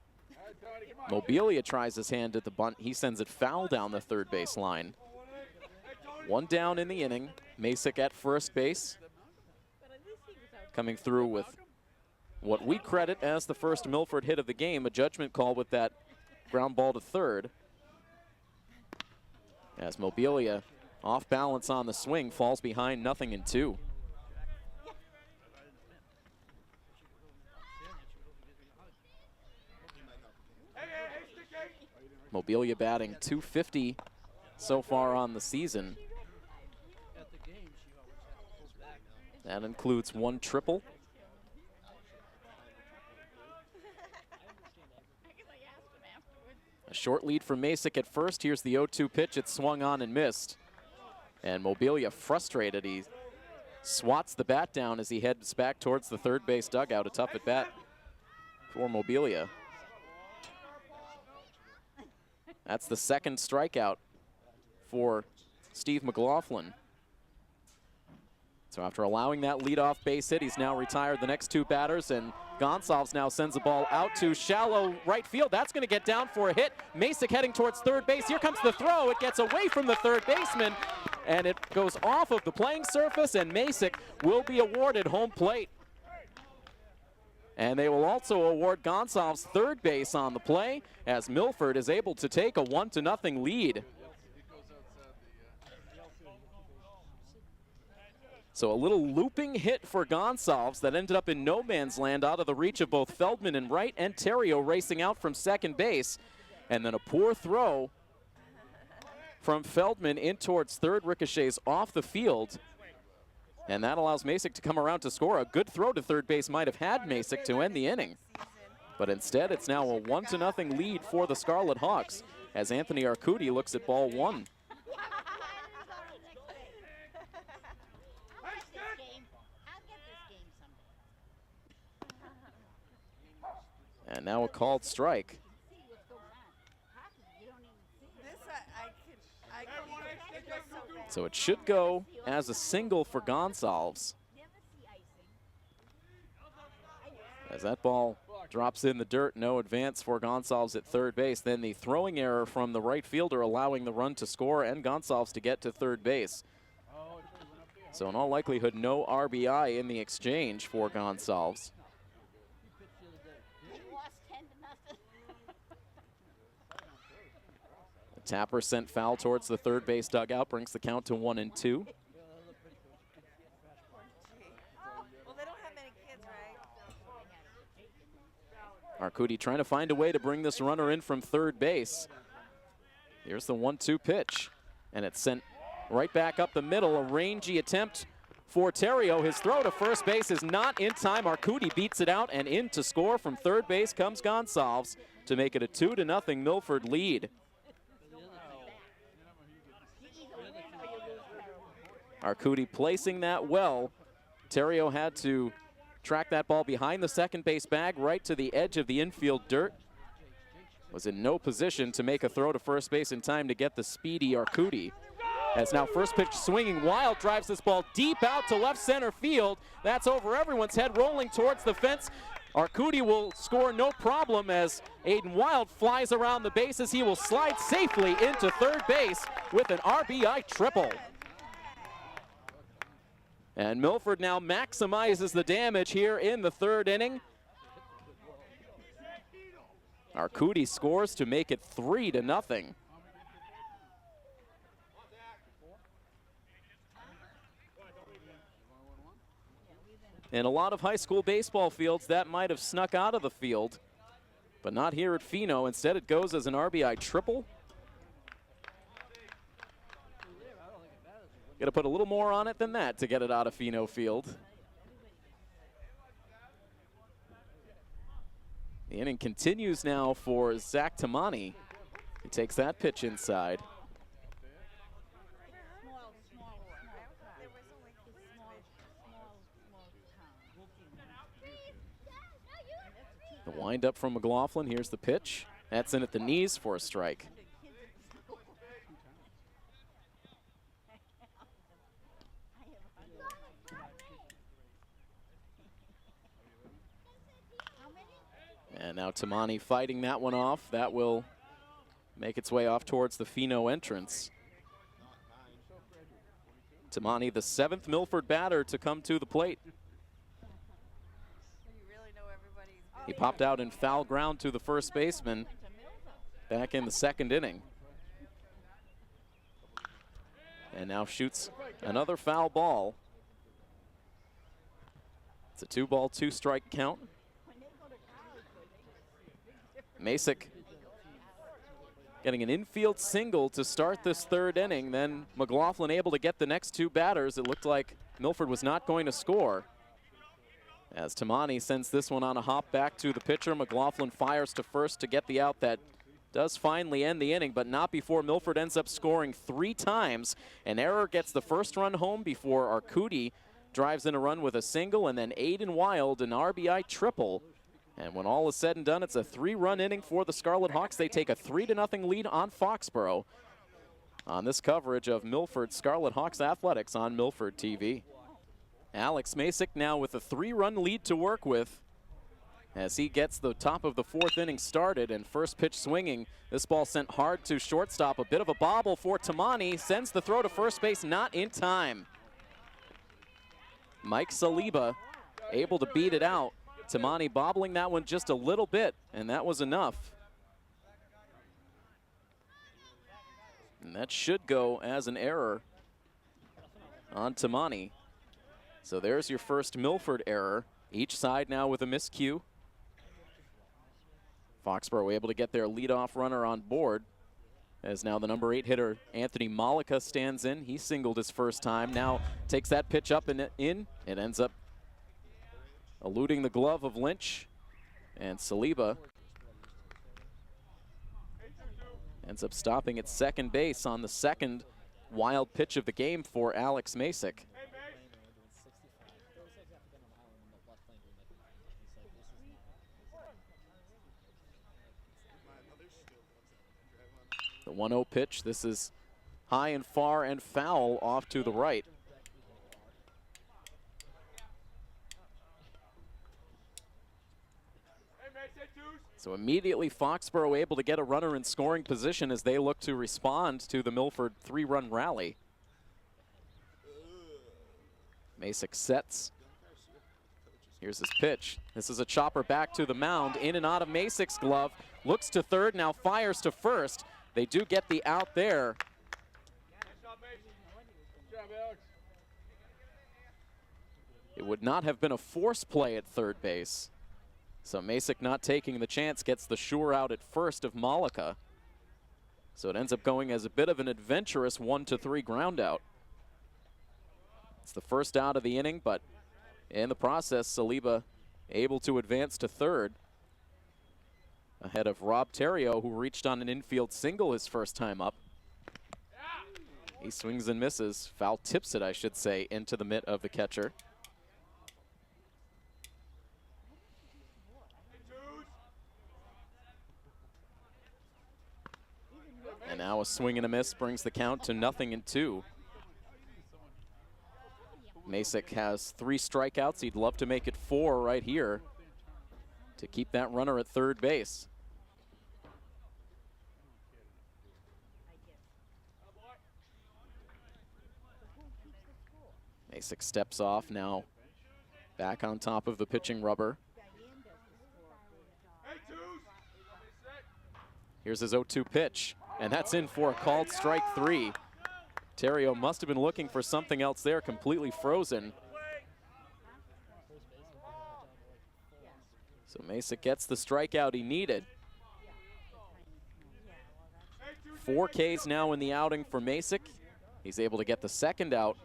Mobilia tries his hand at the bunt. He sends it foul down the third base line. One down in the inning. Masick at first base, coming through with what we credit as the first Milford hit of the game, a judgment call with that ground ball to third. As Mobilia, off balance on the swing, falls behind 0-2. Mobilia batting .250 so far on the season. That includes one triple. A short lead for Masick at first. Here's the 0-2 pitch. It's swung on and missed. And Mobilia frustrated. He swats the bat down as he heads back towards the third base dugout. A tough at bat for Mobilia. That's the second strikeout for Steve McLaughlin. So after allowing that leadoff base hit, he's now retired the next two batters, and Gonsalves now sends the ball out to shallow right field. That's going to get down for a hit. Masick heading towards third base. Here comes the throw. It gets away from the third baseman, and it goes off of the playing surface, and Masick will be awarded home plate. And they will also award Gonsalves third base on the play as Milford is able to take a 1-0 lead. So a little looping hit for Gonsalves that ended up in no man's land out of the reach of both Feldman and Wright, and Terrio racing out from second base. And then a poor throw from Feldman in towards third, ricochets off the field. And that allows Masick to come around to score. A good throw to third base might have had Masick to end the inning. But instead, it's now a 1-0 lead for the Scarlet Hawks as Anthony Arcudi looks at ball one. And now a called strike. So it should go as a single for Gonsalves. As that ball drops in the dirt, no advance for Gonsalves at third base. Then the throwing error from the right fielder allowing the run to score and Gonsalves to get to third base. So in all likelihood, no RBI in the exchange for Gonsalves. The tapper sent foul towards the third base dugout, brings the count to 1-2. Arcudi trying to find a way to bring this runner in from third base. Here's the 1-2 pitch, and it's sent right back up the middle. A rangy attempt for Terrio. His throw to first base is not in time. Arcudi beats it out, and in to score from third base comes Gonsalves to make it a 2-0 Milford lead. Arcudi placing that well. Terrio had to track that ball behind the second base bag right to the edge of the infield dirt. Was in no position to make a throw to first base in time to get the speedy Arcudi. As now first pitch swinging wild, drives this ball deep out to left center field. That's over everyone's head, rolling towards the fence. Arcudi will score no problem as Aiden Wild flies around the bases. He will slide safely into third base with an RBI triple. And Milford now maximizes the damage here in the third inning. Arcudi scores to make it 3-0. In a lot of high school baseball fields, that might have snuck out of the field, but not here at Pheno. Instead, it goes as an RBI triple. Got to put a little more on it than that to get it out of Pheno Field. The inning continues now for Zach Tamani. He takes that pitch inside. The windup from McLaughlin. Here's the pitch. That's in at the knees for a strike. And now Tamani fighting that one off. That will make its way off towards the Pheno entrance. Tamani, the 7th Milford batter to come to the plate. He popped out in foul ground to the first baseman back in the second inning. And now shoots another foul ball. It's a 2-ball, 2-strike count. Masick getting an infield single to start this third inning. Then McLaughlin able to get the next two batters. It looked like Milford was not going to score. As Tamani sends this one on a hop back to the pitcher, McLaughlin fires to first to get the out that does finally end the inning, but not before Milford ends up scoring 3 times. An error gets the first run home before Arcudi drives in a run with a single, and then Aiden Wild an RBI triple. And when all is said and done, it's a 3-run inning for the Scarlet Hawks. They take a 3-0 lead on Foxboro on this coverage of Milford Scarlet Hawks Athletics on Milford TV. Alex Masick now with a 3-run lead to work with as he gets the top of the 4th inning started, and first pitch swinging. This ball sent hard to shortstop. A bit of a bobble for Tamani. Sends the throw to first base, not in time. Mike Saliba able to beat it out. Tamani bobbling that one just a little bit, and that was enough. And that should go as an error on Tamani. So there's your first Milford error. Each side now with a miscue. Foxboro able to get their leadoff runner on board as now the number 8 hitter, Anthony Malika, stands in. He singled his first time. Now takes that pitch up and in. It ends up eluding the glove of Lynch. And Saliba ends up stopping at second base on the second wild pitch of the game for Alex Masick. The 1-0 pitch. This is high and far and foul off to the right. So immediately Foxboro able to get a runner in scoring position as they look to respond to the Milford 3-run rally. Masick sets. Here's his pitch. This is a chopper back to the mound, in and out of Masick's glove. Looks to third, now fires to first. They do get the out there. It would not have been a force play at third base. So Masick, not taking the chance, gets the sure out at first of Malika. So it ends up going as a bit of an adventurous 1-3 ground out. It's the first out of the inning, but in the process, Saliba able to advance to third, ahead of Rob Terrio, who reached on an infield single his first time up. He swings and misses, foul tips it, I should say, into the mitt of the catcher. And now a swing and a miss brings the count to 0-2. Masick has 3 strikeouts. He'd love to make it 4 right here to keep that runner at third base. Masick steps off now, back on top of the pitching rubber. Here's his 0-2 pitch, and that's in for a called strike 3. Terrio must have been looking for something else there, completely frozen. So Masick gets the strikeout he needed. 4 Ks now in the outing for Masick. He's able to get the second out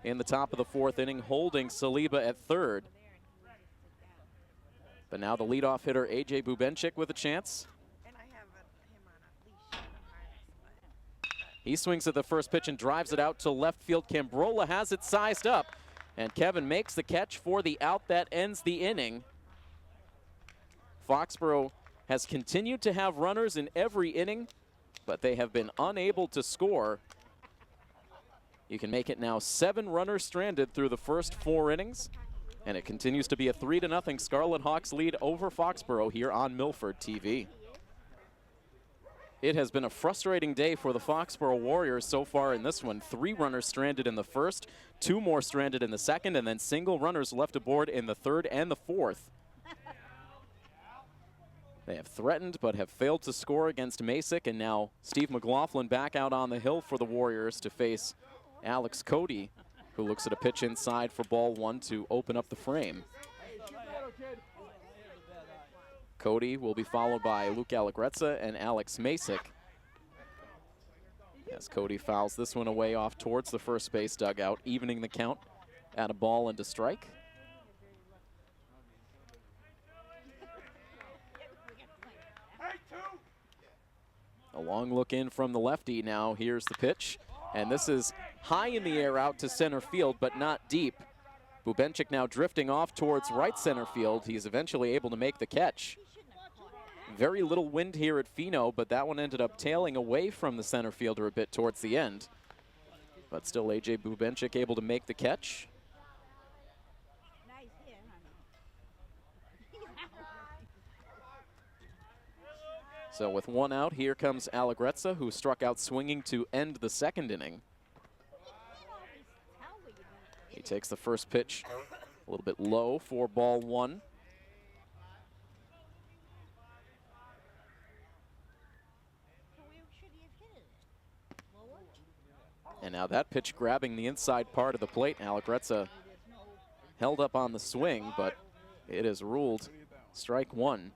in the top of the 4th inning, holding Saliba at third. But now the leadoff hitter, A.J. Bubenchik, with a chance. He swings at the first pitch and drives it out to left field. Cambrola has it sized up, and Kevin makes the catch for the out that ends the inning. Foxboro has continued to have runners in every inning, but they have been unable to score. You can make it now 7 runners stranded through the first 4 innings, and it continues to be a 3-0 Scarlet Hawks lead over Foxboro here on Milford TV. It has been a frustrating day for the Foxboro Warriors so far in this one. 3 runners stranded in the first, 2 more stranded in the second, and then single runners left aboard in the third and the fourth. They have threatened but have failed to score against Masick, and now Steve McLaughlin back out on the hill for the Warriors to face Alex Cody, who looks at a pitch inside for ball 1 to open up the frame. Cody will be followed by Luke Allegrezza and Alex Masick, as Cody fouls this one away off towards the first base dugout, evening the count at a ball and a strike. A long look in from the lefty now. Here's the pitch, and this is high in the air out to center field, but not deep. Bubenchik now drifting off towards right center field. He's eventually able to make the catch. Very little wind here at Fino, but that one ended up tailing away from the center fielder a bit towards the end. But still, A.J. Bubenchik able to make the catch. Nice hit, honey. So with 1 out, here comes Allegrezza, who struck out swinging to end the second inning. He takes the first pitch a little bit low for ball 1. And now that pitch grabbing the inside part of the plate. Allegrezza held up on the swing, but it is ruled strike 1.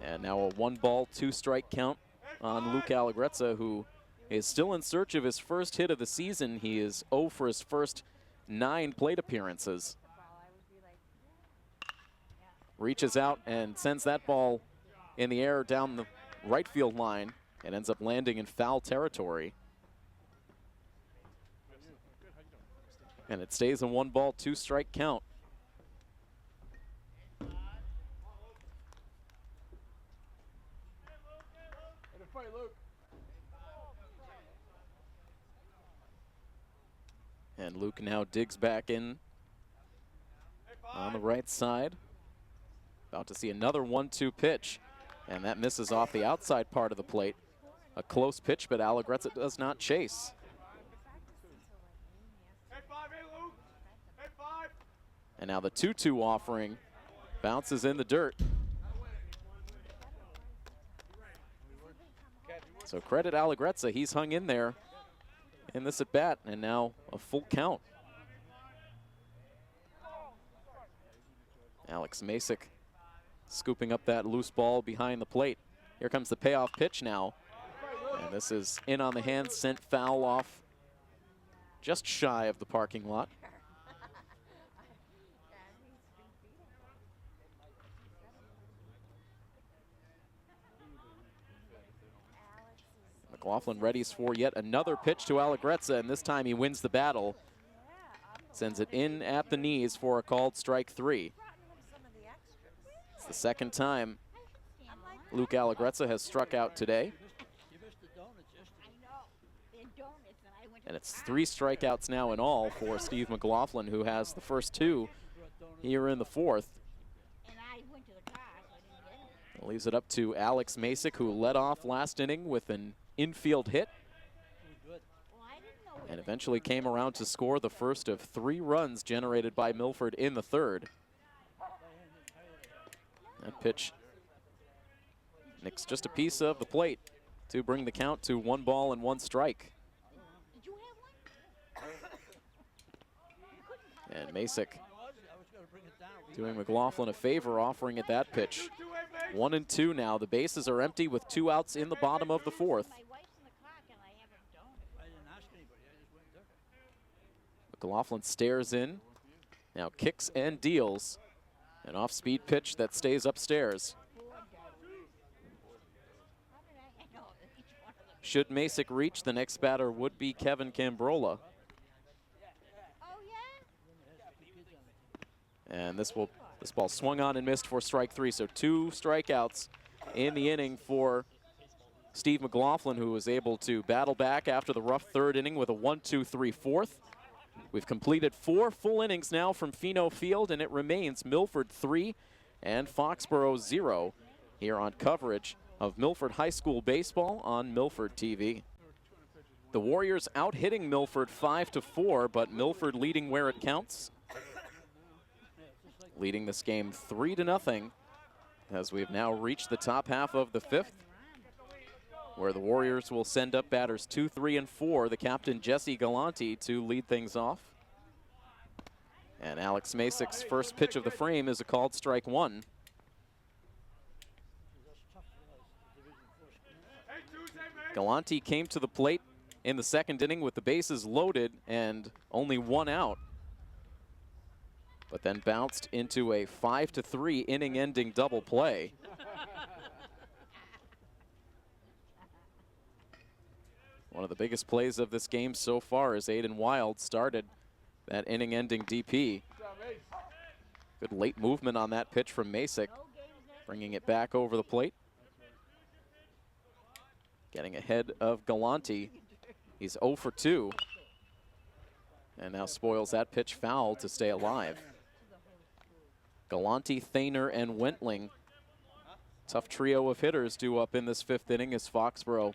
And now a 1-ball, 2-strike count on Luke Allegrezza, who is still in search of his first hit of the season. He is 0 for his first 9 plate appearances. Reaches out and sends that ball in the air down the right field line and ends up landing in foul territory. And it stays a 1-ball, 2-strike count. And Luke now digs back in on the right side. About to see another 1-2 pitch, and that misses off the outside part of the plate. A close pitch, but Allegrezza does not chase. And now the 2-2 offering bounces in the dirt. So credit Allegrezza, he's hung in there in this at bat, and now a full count. Alex Masick scooping up that loose ball behind the plate. Here comes the payoff pitch now. And this is in on the hand, sent foul off just shy of the parking lot. McLaughlin readies for yet another pitch to Allegrezza, and this time he wins the battle. Sends it in at the knees for a called strike 3. It's the second time Luke Allegrezza has struck out today. And it's 3 strikeouts now in all for Steve McLaughlin, who has the first 2 here in the 4th. Leaves it up to Alex Masick, who led off last inning with an infield hit and eventually came around to score the first of 3 runs generated by Milford in the 3rd. That pitch nicks just a piece of the plate to bring the count to 1 ball and 1 strike. And Masick doing McLaughlin a favor, offering at that pitch. 1-2 now. The bases are empty with 2 outs in the bottom of the 4th. McLaughlin stares in, now kicks and deals. An off-speed pitch that stays upstairs. Should Masick reach, the next batter would be Kevin Cambrola. And this ball swung on and missed for strike 3. So 2 strikeouts in the inning for Steve McLaughlin, who was able to battle back after the rough 3rd inning with a 1-2-3 4th. We've completed 4 full innings now from Pheno Field, and it remains Milford 3 and Foxboro 0 here on coverage of Milford High School baseball on Milford TV. The Warriors out hitting Milford 5-4, but Milford leading where it counts. Leading this game 3-0 as we've now reached the top half of the 5th, where the Warriors will send up batters 2, 3, and 4. The captain, Jesse Galante, to lead things off. And Alex Masick's first pitch of the frame is a called strike 1. Galante came to the plate in the 2nd inning with the bases loaded and only 1 out, but then bounced into a 5-3 inning-ending double play. One of the biggest plays of this game so far as Aiden Wild started that inning-ending DP. Good late movement on that pitch from Masick, bringing it back over the plate. Getting ahead of Galante. He's 0 for 2. And now spoils that pitch foul to stay alive. Galante, Thainer, and Wentling. Tough trio of hitters due up in this 5th inning as Foxboro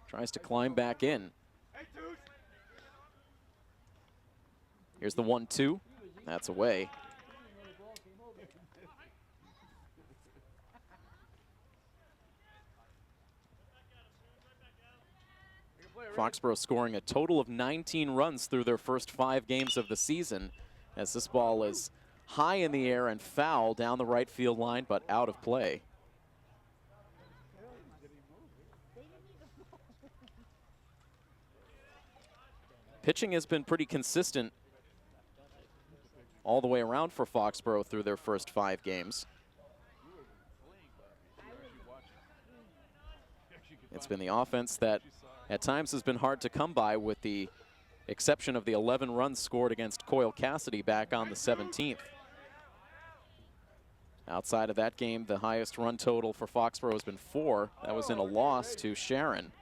tries to climb back in. Here's the 1-2. That's away. Foxboro scoring a total of 19 runs through their first 5 games of the season, as this ball is high in the air and foul down the right field line, but out of play. pitching has been pretty consistent all the way around for Foxboro through their first 5 games. It's been the offense that at times has been hard to come by, with the exception of the 11 runs scored against Coyle Cassidy back on the 17th. Outside of that game, the highest run total for Foxboro has been 4. That was in a loss to Sharon.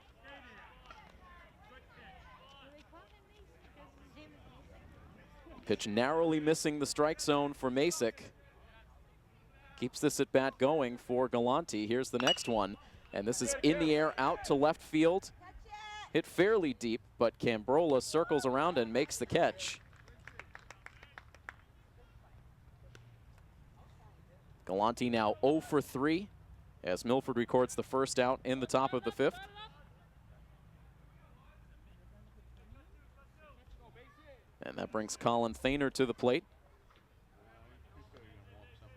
Pitch narrowly missing the strike zone for Masick. Keeps this at bat going for Galante. Here's the next one, and this is in the air out to left field. Hit fairly deep, but Cambrola circles around and makes the catch. Galante now 0 for 3 as Milford records the first out in the top of the 5th. And that brings Colin Thainer to the plate.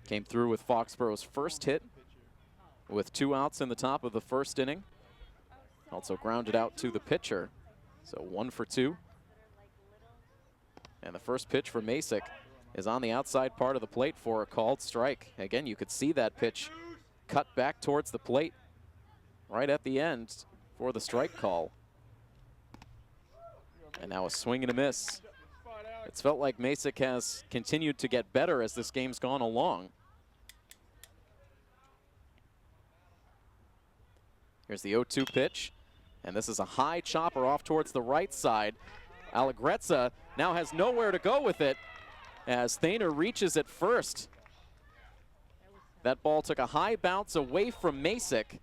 Came through with Foxboro's first hit with 2 outs in the top of the 1st inning. Also grounded out to the pitcher. So 1 for 2. And the first pitch for Masick is on the outside part of the plate for a called strike. Again, you could see that pitch cut back towards the plate right at the end for the strike call. And now a swing and a miss. It's felt like Masick has continued to get better as this game's gone along. Here's the 0-2 pitch, and this is a high chopper off towards the right side. Allegrezza now has nowhere to go with it as Thainer reaches at first. That ball took a high bounce away from Masick.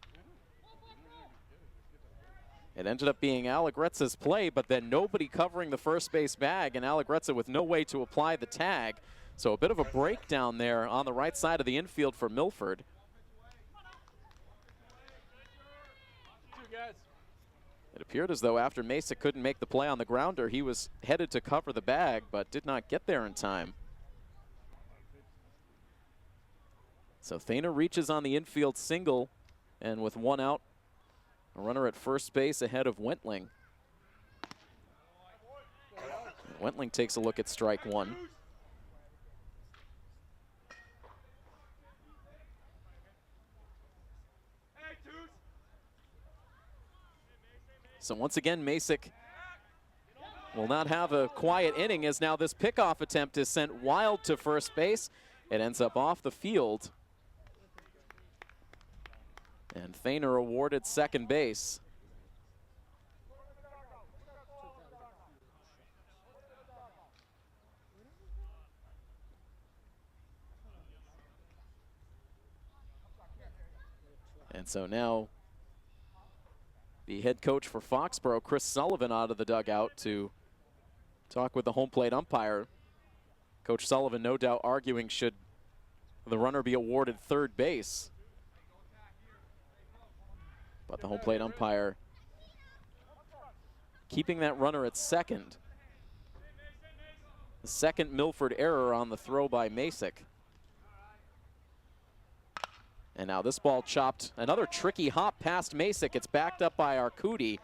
It ended up being Allegrezza's play, but then nobody covering the first base bag, and Allegrezza with no way to apply the tag. So a bit of a breakdown there on the right side of the infield for Milford. It appeared as though after Masick couldn't make the play on the grounder, he was headed to cover the bag, but did not get there in time. So Thainer reaches on the infield single, and with 1 out, a runner at first base ahead of Wentling. Wentling takes a look at strike 1. So once again, Masick will not have a quiet inning, as now this pickoff attempt is sent wild to first base. It ends up off the field. And Thainer awarded second base. And so now the head coach for Foxboro, Chris Sullivan, out of the dugout to talk with the home plate umpire. Coach Sullivan no doubt arguing should the runner be awarded third base. But the home plate umpire keeping that runner at second. The second Milford error on the throw by Masick. And now this ball chopped. Another tricky hop past Masick. It's backed up by Arcudi.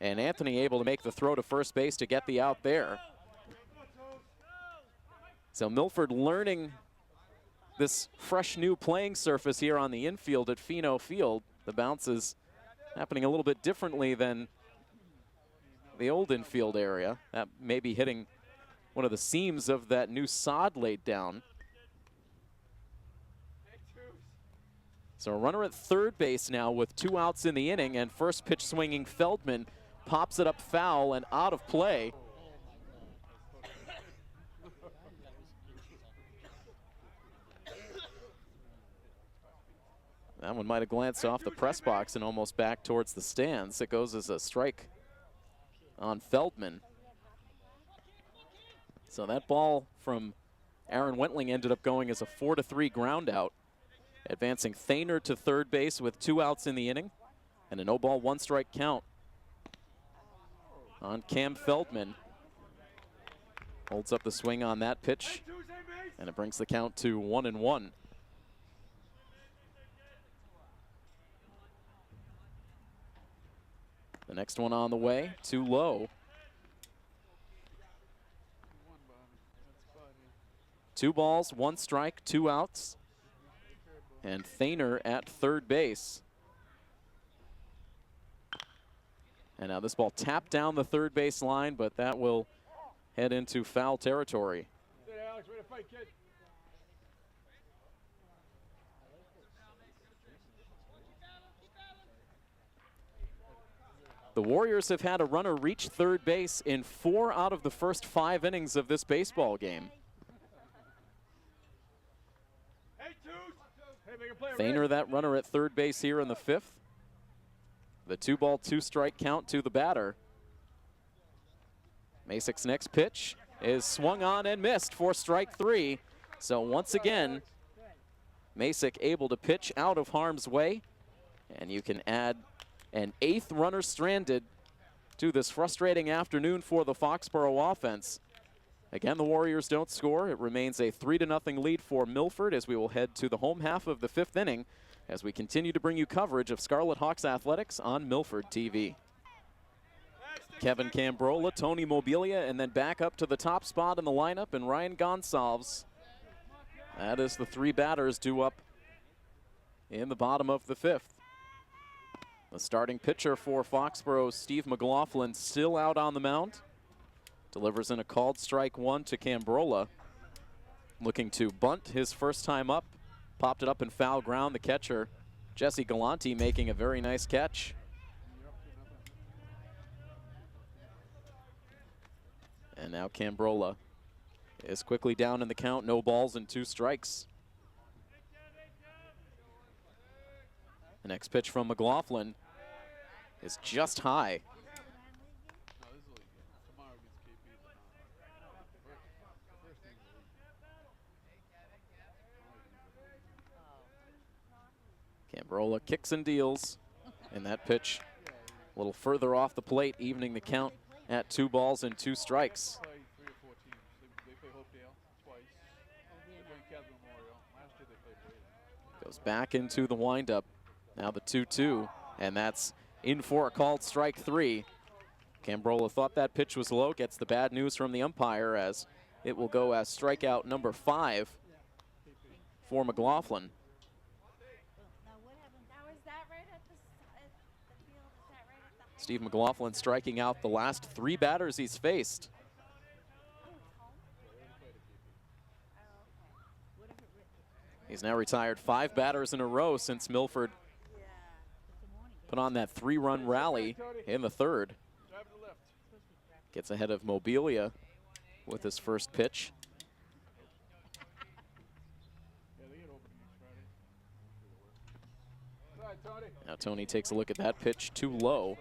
And Anthony able to make the throw to first base to get the out there. So Milford learning this fresh new playing surface here on the infield at Fino Field. The bounce is happening a little bit differently than the old infield area. That may be hitting one of the seams of that new sod laid down. So a runner at third base now with 2 outs in the inning, and first pitch swinging Feldman pops it up foul and out of play. That one might have glanced off the press box and almost back towards the stands. It goes as a strike on Feldman. So that ball from Aaron Wentling ended up going as a 4-3 ground out, advancing Thainer to third base with 2 outs in the inning and a no ball 1 strike count on Cam Feldman. Holds up the swing on that pitch, and it brings the count to 1-1. The next one on the way, too low. 2 balls, 1 strike, 2 outs. And Thainer at third base. And now this ball tapped down the third base line, but that will head into foul territory. The Warriors have had a runner reach third base in 4 out of the first 5 innings of this baseball game. Thainer, that runner at third base here in the 5th. The 2-ball, 2-strike count to the batter. Masic's next pitch is swung on and missed for strike 3. So once again, Masic able to pitch out of harm's way. And you can add an 8th runner stranded to this frustrating afternoon for the Foxboro offense. Again, the Warriors don't score. It remains a 3-0 lead for Milford as we will head to the home half of the 5th inning as we continue to bring you coverage of Scarlet Hawks athletics on Milford TV. Kevin Cambrola, Tony Mobilia, and then back up to the top spot in the lineup, and Ryan Gonsalves. That is the 3 batters due up in the bottom of the 5th. The starting pitcher for Foxboro, Steve McLaughlin, still out on the mound. Delivers in a called strike 1 to Cambrola. Looking to bunt his first time up. Popped it up in foul ground. The catcher, Jesse Galante, making a very nice catch. And now Cambrola is quickly down in the count. No balls and 2 strikes. The next pitch from McLaughlin is just high. Cambrola kicks and deals, and that pitch a little further off the plate, evening the count at 2 balls and 2 strikes. Goes back into the windup. Now the 2-2, and that's in for a called strike 3. Cambrola thought that pitch was low, gets the bad news from the umpire as it will go as strikeout number 5 for McLaughlin. Steve McLaughlin striking out the last 3 batters he's faced. He's now retired 5 batters in a row since Milford put on that 3-run rally in the 3rd. Gets ahead of Mobilia with his first pitch. Now Tony takes a look at that pitch, too low.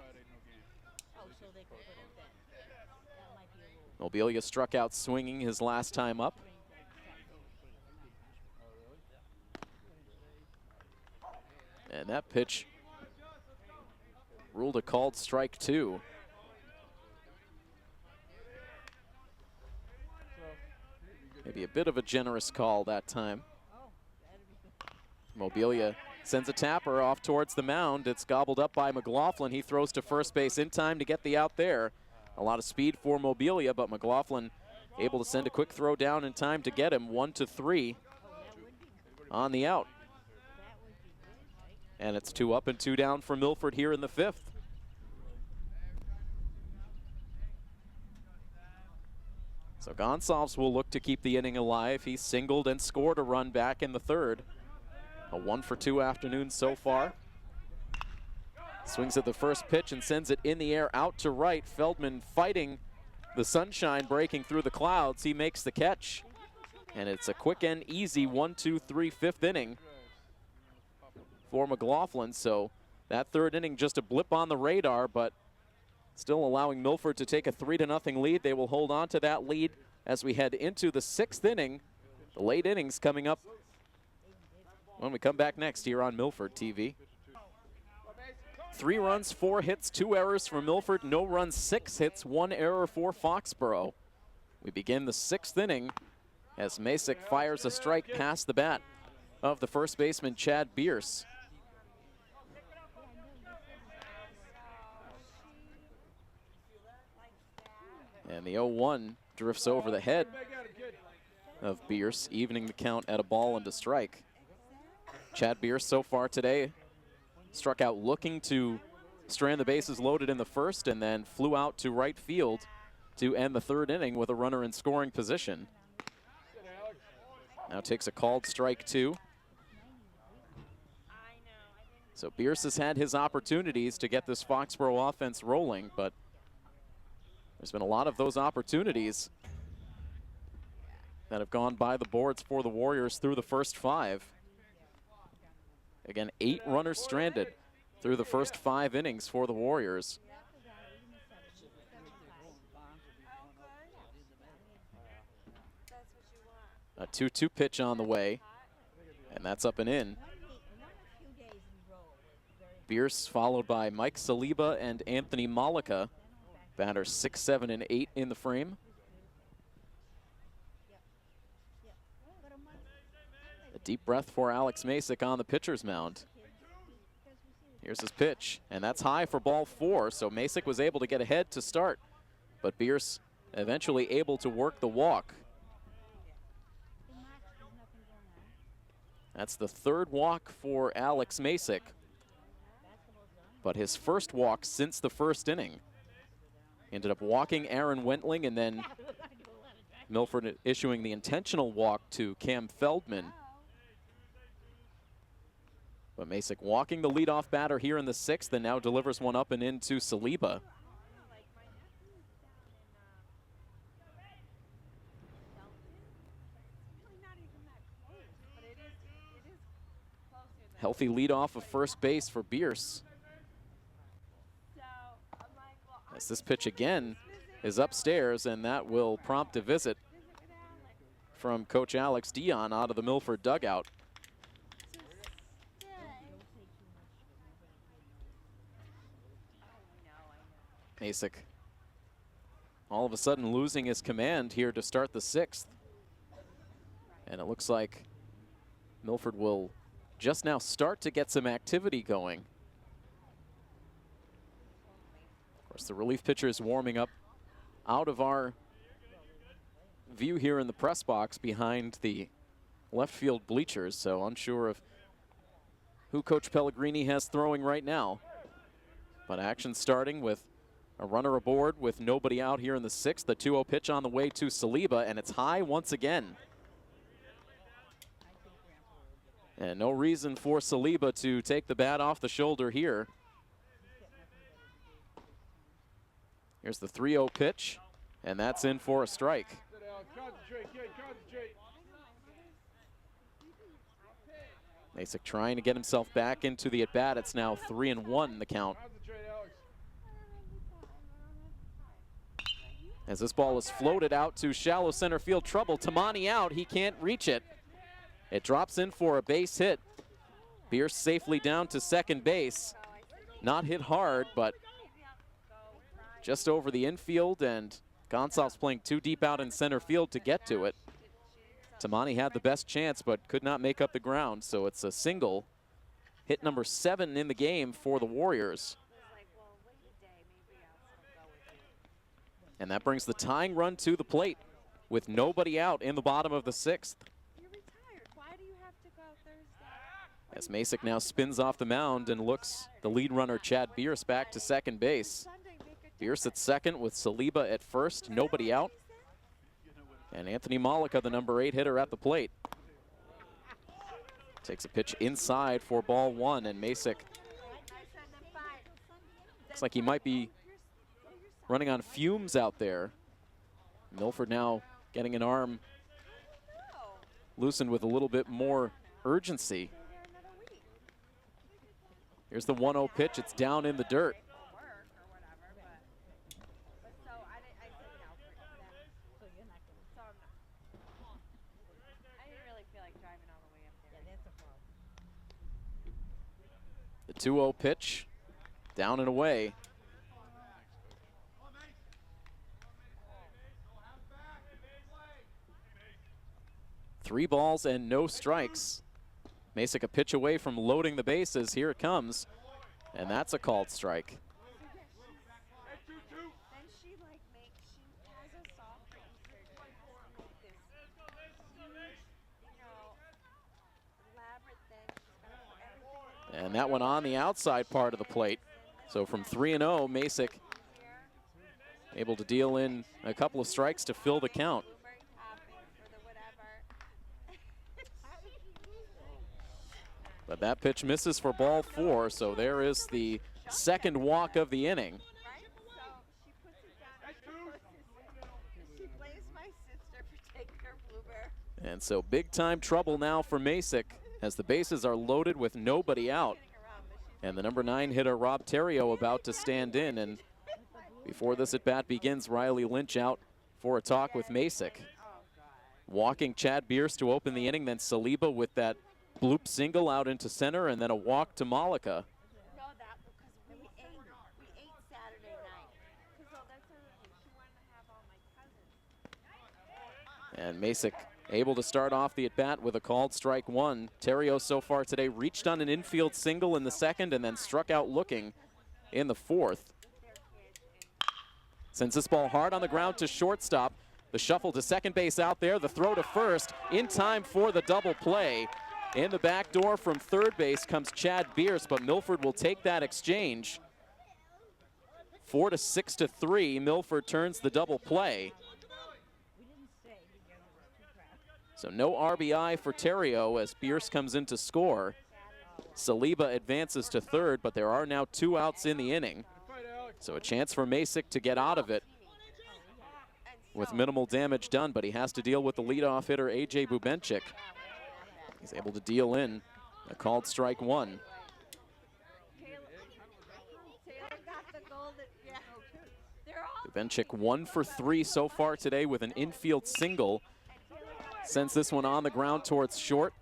Mobilia struck out swinging his last time up. And that pitch ruled a called strike 2. Maybe a bit of a generous call that time. Mobilia sends a tapper off towards the mound. It's gobbled up by McLaughlin. He throws to first base in time to get the out there. A lot of speed for Mobilia, but McLaughlin able to send a quick throw down in time to get him. 1-3 on the out. And it's 2 up and 2 down for Milford here in the 5th. So Gonsalves will look to keep the inning alive. He singled and scored a run back in the 3rd. A 1-for-2 afternoon so far. Swings at the first pitch and sends it in the air out to right. Feldman fighting the sunshine breaking through the clouds. He makes the catch. And it's a quick and easy 1-2-3 5th inning for McLaughlin. So that 3rd inning just a blip on the radar, but still allowing Milford to take a 3-0 lead. They will hold on to that lead as we head into the 6th inning. The late innings coming up when we come back next here on Milford TV. 3 runs, 4 hits, 2 errors for Milford. No runs, 6 hits, 1 error for Foxboro. We begin the 6th inning as Masic fires a strike past the bat of the first baseman, Chad Bierce. And the 0-1 drifts over the head of Bierce, evening the count at a ball and a strike. Chad Bierce so far today struck out looking to strand the bases loaded in the first and then flew out to right field to end the third inning with a runner in scoring position. Now takes a called strike 2. So Bierce has had his opportunities to get this Foxboro offense rolling, but there's been a lot of those opportunities that have gone by the boards for the Warriors through the first 5. Again, 8 runners stranded through the first 5 innings for the Warriors. A 2-2 pitch on the way, and that's up and in. Bierce followed by Mike Saliba and Anthony Malika. Batters 6, 7, and 8 in the frame. A deep breath for Alex Masick on the pitcher's mound. Here's his pitch, and that's high for ball 4, so Masick was able to get ahead to start, but Bierce eventually able to work the walk. That's the 3rd walk for Alex Masick, but his first walk since the first inning. Ended up walking Aaron Wentling, and then Milford issuing the intentional walk to Cam Feldman. But Masick walking the leadoff batter here in the 6th, and now delivers one up and into Saliba. Healthy leadoff of first base for Bierce. As this pitch again is upstairs, and that will prompt a visit from Coach Alex Dion out of the Milford dugout. Masick all of a sudden losing his command here to start the 6th. And it looks like Milford will just now start to get some activity going. Of course, the relief pitcher is warming up out of our view here in the press box behind the left field bleachers, so unsure of who Coach Pellegrini has throwing right now. But action starting with a runner aboard with nobody out here in the 6th. The 2-0 pitch on the way to Saliba, and it's high once again. And no reason for Saliba to take the bat off the shoulder here. Here's the 3-0 pitch, and that's in for a strike. Masick trying to get himself back into the at-bat. It's now 3-1 the count. As this ball is floated out to shallow center field, trouble. Tamani out, he can't reach it. It drops in for a base hit. Bierce safely down to second base. Not hit hard, but just over the infield, and Gonsalves playing too deep out in center field to get to it. Tamani had the best chance, but could not make up the ground, so it's a single. Hit number 7 in the game for the Warriors. And that brings the tying run to the plate with nobody out in the bottom of the 6th. As Masick now spins off the mound and looks the lead runner Chad Bierce back to second base. Bierce at second with Saliba at first, nobody out. And Anthony Malika, the number 8 hitter, at the plate. Takes a pitch inside for ball 1, and Masick looks like he might be running on fumes out there. Milford now getting an arm loosened with a little bit more urgency. Here's the 1-0 pitch. It's down in the dirt. The 2-0 pitch, down and away. Three balls and no strikes. Masick a pitch away from loading the bases. Here it comes, and that's a called strike. And that one on the outside part of the plate. So from 3-0, Masick able to deal in a couple of strikes to fill the count. But that pitch misses for ball 4, so there is the second walk of the inning. And so big time trouble now for Masick as the bases are loaded with nobody out. And the number 9 hitter Rob Terrio about to stand in. And before this at bat begins, Riley Lynch out for a talk with Masick. Walking Chad Bierce to open the inning, then Saliba with that bloop single out into center, and then a walk to Malika. No, that because we ate Saturday night. So that's she wanted to have all my cousins. And Masick able to start off the at-bat with a called strike 1. Terrio so far today reached on an infield single in the second and then struck out looking in the fourth. Sends this ball hard on the ground to shortstop. The shuffle to second base out there. The throw to first in time for the double play. In the back door from third base comes Chad Bierce, but Milford will take that exchange. 4-6-3, Milford turns the double play. So no RBI for Terrio as Bierce comes in to score. Saliba advances to third, but there are now 2 outs in the inning. So a chance for Masick to get out of it with minimal damage done, but he has to deal with the leadoff hitter A.J. Bubenchik. He's able to deal in a called strike 1. Bubenchik 1 for 3 so far today with an infield single. Sends this one on the ground towards short.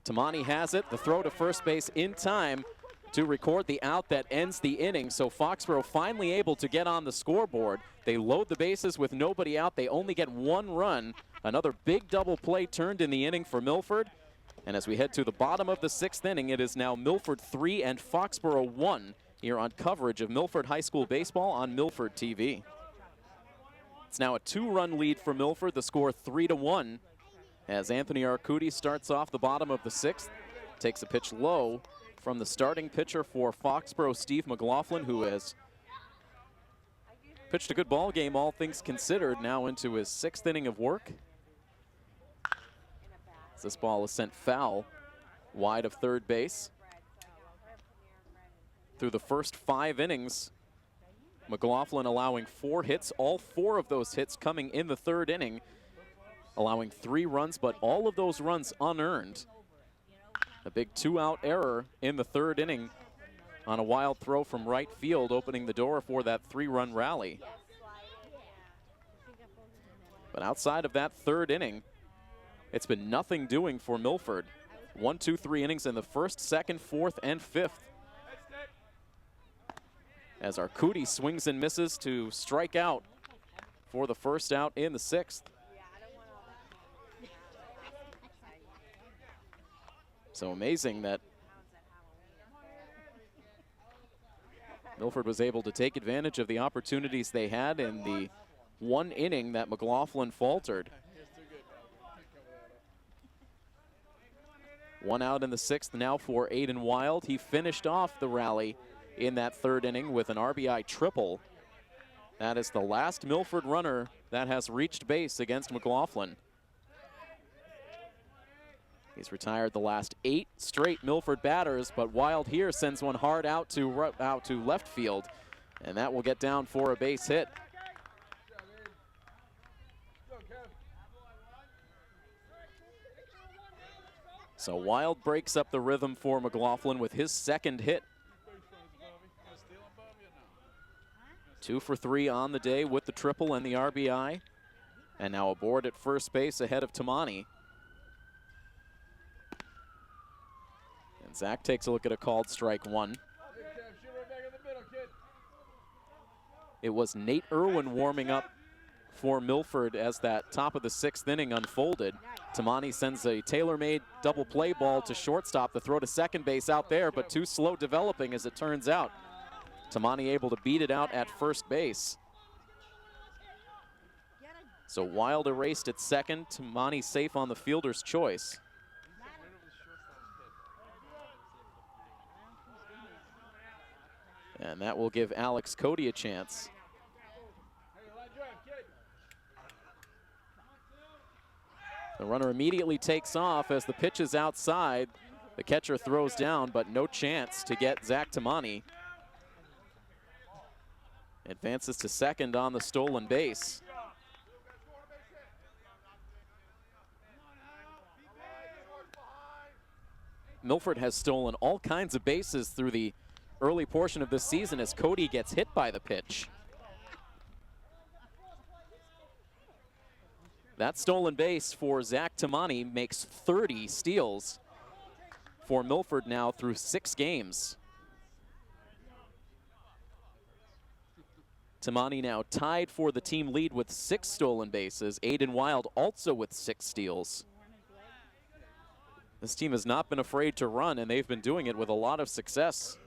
Tamani has it. The throw to first base in time to record the out that ends the inning. So Foxboro finally able to get on the scoreboard. They load the bases with nobody out. They only get 1 run. Another big double play turned in the inning for Milford. And as we head to the bottom of the 6th inning, it is now Milford 3 and Foxboro 1 here on coverage of Milford High School baseball on Milford TV. It's now a 2-run lead for Milford. The score 3-1 as Anthony Arcudi starts off the bottom of the 6th. Takes a pitch low from the starting pitcher for Foxboro, Steve McLaughlin, who has pitched a good ball game, all things considered, now into his 6th inning of work. This ball is sent foul wide of third base. Through the first 5 innings, McLaughlin allowing 4 hits, all 4 of those hits coming in the 3rd inning, allowing 3 runs, but all of those runs unearned. A big 2-out error in the 3rd inning on a wild throw from right field, opening the door for that 3-run rally. But outside of that 3rd inning, it's been nothing doing for Milford. 1, 2, 3 innings in the 1st, 2nd, 4th, and 5th. As Arcudi swings and misses to strike out for the 1st out in the 6th. So amazing that Milford was able to take advantage of the opportunities they had in the 1 inning that McLaughlin faltered. 1 out in the 6th now for Aiden Wild. He finished off the rally in that 3rd inning with an RBI triple. That is the last Milford runner that has reached base against McLaughlin. He's retired the last 8 straight Milford batters, but Wild here sends one hard out to left field, and that will get down for a base hit. So Wild breaks up the rhythm for McLaughlin with his 2nd hit. 2 for 3 on the day with the triple and the RBI. And now aboard at first base ahead of Tamani. And Zach takes a look at a called strike 1. It was Nate Irwin warming up for Milford as that top of the 6th inning unfolded. Tamani sends a tailor-made double play ball to shortstop. The throw to second base out there, but too slow developing as it turns out. Tamani able to beat it out at first base. So Wild erased at 2nd. Tamani safe on the fielder's choice. And that will give Alex Cody a chance. The runner immediately takes off as the pitch is outside. The catcher throws down, but no chance to get Zach Tamani. Advances to second on the stolen base. Milford has stolen all kinds of bases through the early portion of this season as Cody gets hit by the pitch. That stolen base for Zach Tamani makes 30 steals for Milford now through 6 games. Tamani now tied for the team lead with 6 stolen bases. Aiden Wild also with 6 steals. This team has not been afraid to run, and they've been doing it with a lot of success.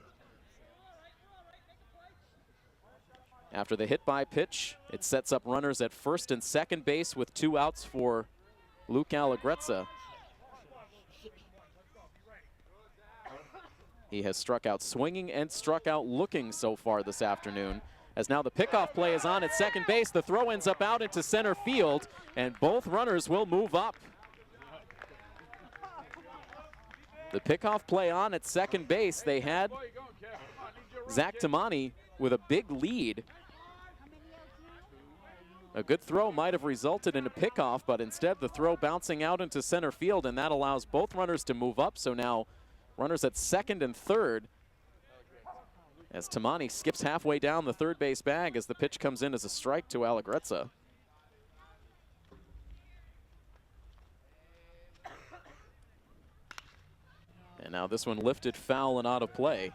After the hit by pitch, it sets up runners at first and second base with 2 outs for Luke Allegrezza. He has struck out swinging and struck out looking so far this afternoon. As now the pickoff play is on at second base, the throw ends up out into center field, and both runners will move up. The pickoff play on at second base, they had Zach Tamani with a big lead. A good throw might have resulted in a pickoff, but instead the throw bouncing out into center field, and that allows both runners to move up. So now runners at second and third as Tamani skips halfway down the third base bag as the pitch comes in as a strike to Allegrezza. And now this one lifted foul and out of play.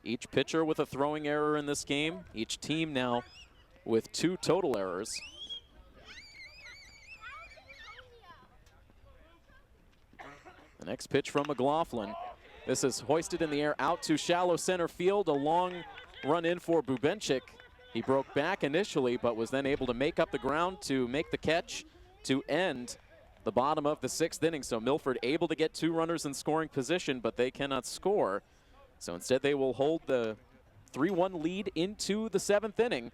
Each pitcher with a throwing error in this game. Each team now with 2 total errors. The next pitch from McLaughlin. This is hoisted in the air out to shallow center field. A long run in for Bubenchik. He broke back initially, but was then able to make up the ground to make the catch to end the bottom of the 6th inning. So Milford able to get 2 runners in scoring position, but they cannot score. So instead they will hold the 3-1 lead into the 7th inning.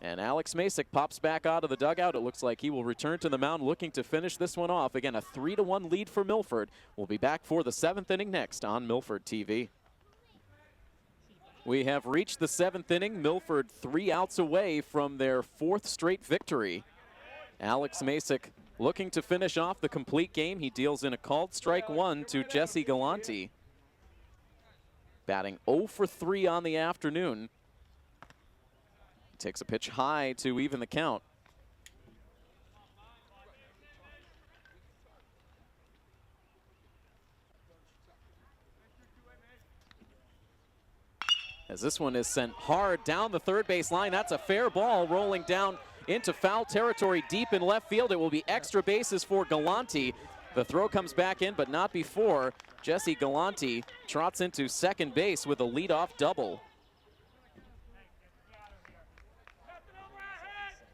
And Alex Masick pops back out of the dugout. It looks like he will return to the mound looking to finish this one off. Again, a 3-1 lead for Milford. We'll be back for the 7th inning next on Milford TV. We have reached the 7th inning. Milford 3 outs away from their 4th straight victory. Alex Masick looking to finish off the complete game. He deals in a called strike 1 to Jesse Galante. Batting 0 for 3 on the afternoon. He takes a pitch high to even the count. As this one is sent hard down the third base line. That's a fair ball rolling down into foul territory deep in left field. It will be extra bases for Galante. The throw comes back in, but not before Jesse Galante trots into second base with a leadoff double.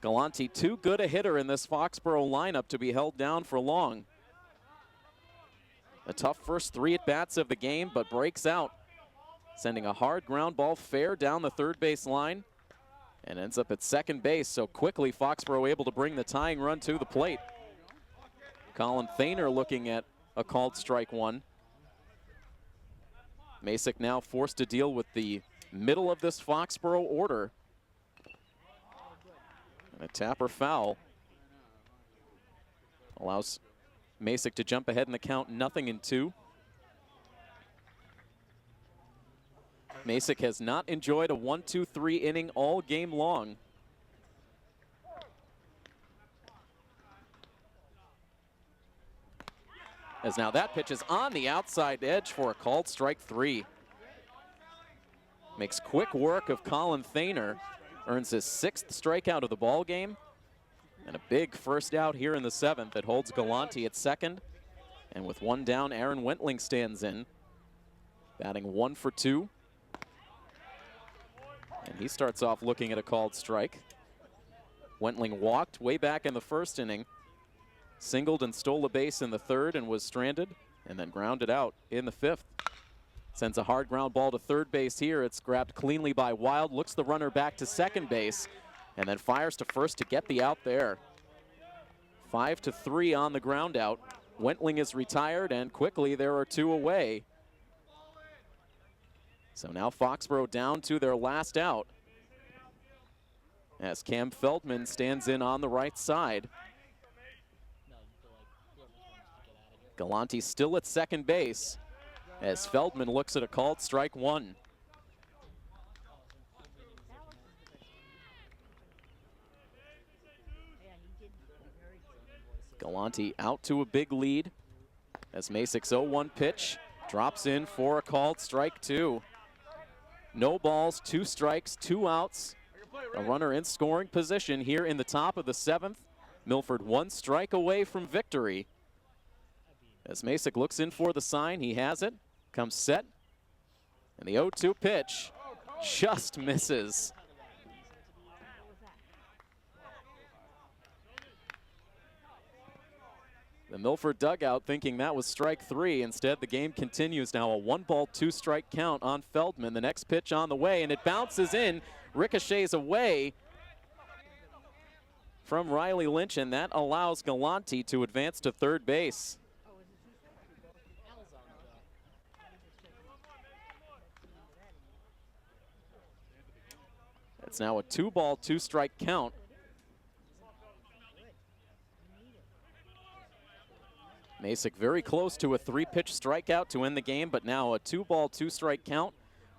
Galante too good a hitter in this Foxboro lineup to be held down for long. A tough first 3 at-bats of the game, but breaks out, sending a hard ground ball fair down the third base line and ends up at second base. So quickly Foxboro able to bring the tying run to the plate. Colin Thainer looking at a called strike 1. Masick now forced to deal with the middle of this Foxboro order. And a tapper foul allows Masick to jump ahead in the count, 0-2. Masick has not enjoyed a 1-2-3 inning all game long. As now that pitch is on the outside edge for a called strike 3. Makes quick work of Colin Thainer. Earns his 6th strikeout of the ball game. And a big first out here in the 7th that holds Galante at second. And with 1 down, Aaron Wentling stands in. Batting 1 for 2. And he starts off looking at a called strike. Wentling walked way back in the 1st inning. Singled and stole a base in the 3rd and was stranded, and then grounded out in the 5th. Sends a hard ground ball to third base here. It's grabbed cleanly by Wild, looks the runner back to second base, and then fires to first to get the out there. 5-3 on the ground out. Wentling is retired, and quickly there are two away. So now Foxboro down to their last out, as Cam Feldman stands in on the right side. Galante still at second base, as Feldman looks at a called strike one. Galante out to a big lead, as Masic's 0-1 pitch drops in for a called strike two. No balls, 2 strikes, 2 outs. A runner in scoring position here in the top of the 7th. Milford 1 strike away from victory. As Masick looks in for the sign, he has it, comes set, and the 0-2 pitch just misses. The Milford dugout thinking that was strike 3. Instead, the game continues now. A 1-ball, 2-strike count on Feldman. The next pitch on the way, and it bounces in, ricochets away from Riley Lynch, and that allows Galante to advance to third base. It's now a 2-ball, 2-strike count. Masick very close to a 3-pitch strikeout to end the game, but now a 2-ball, 2-strike count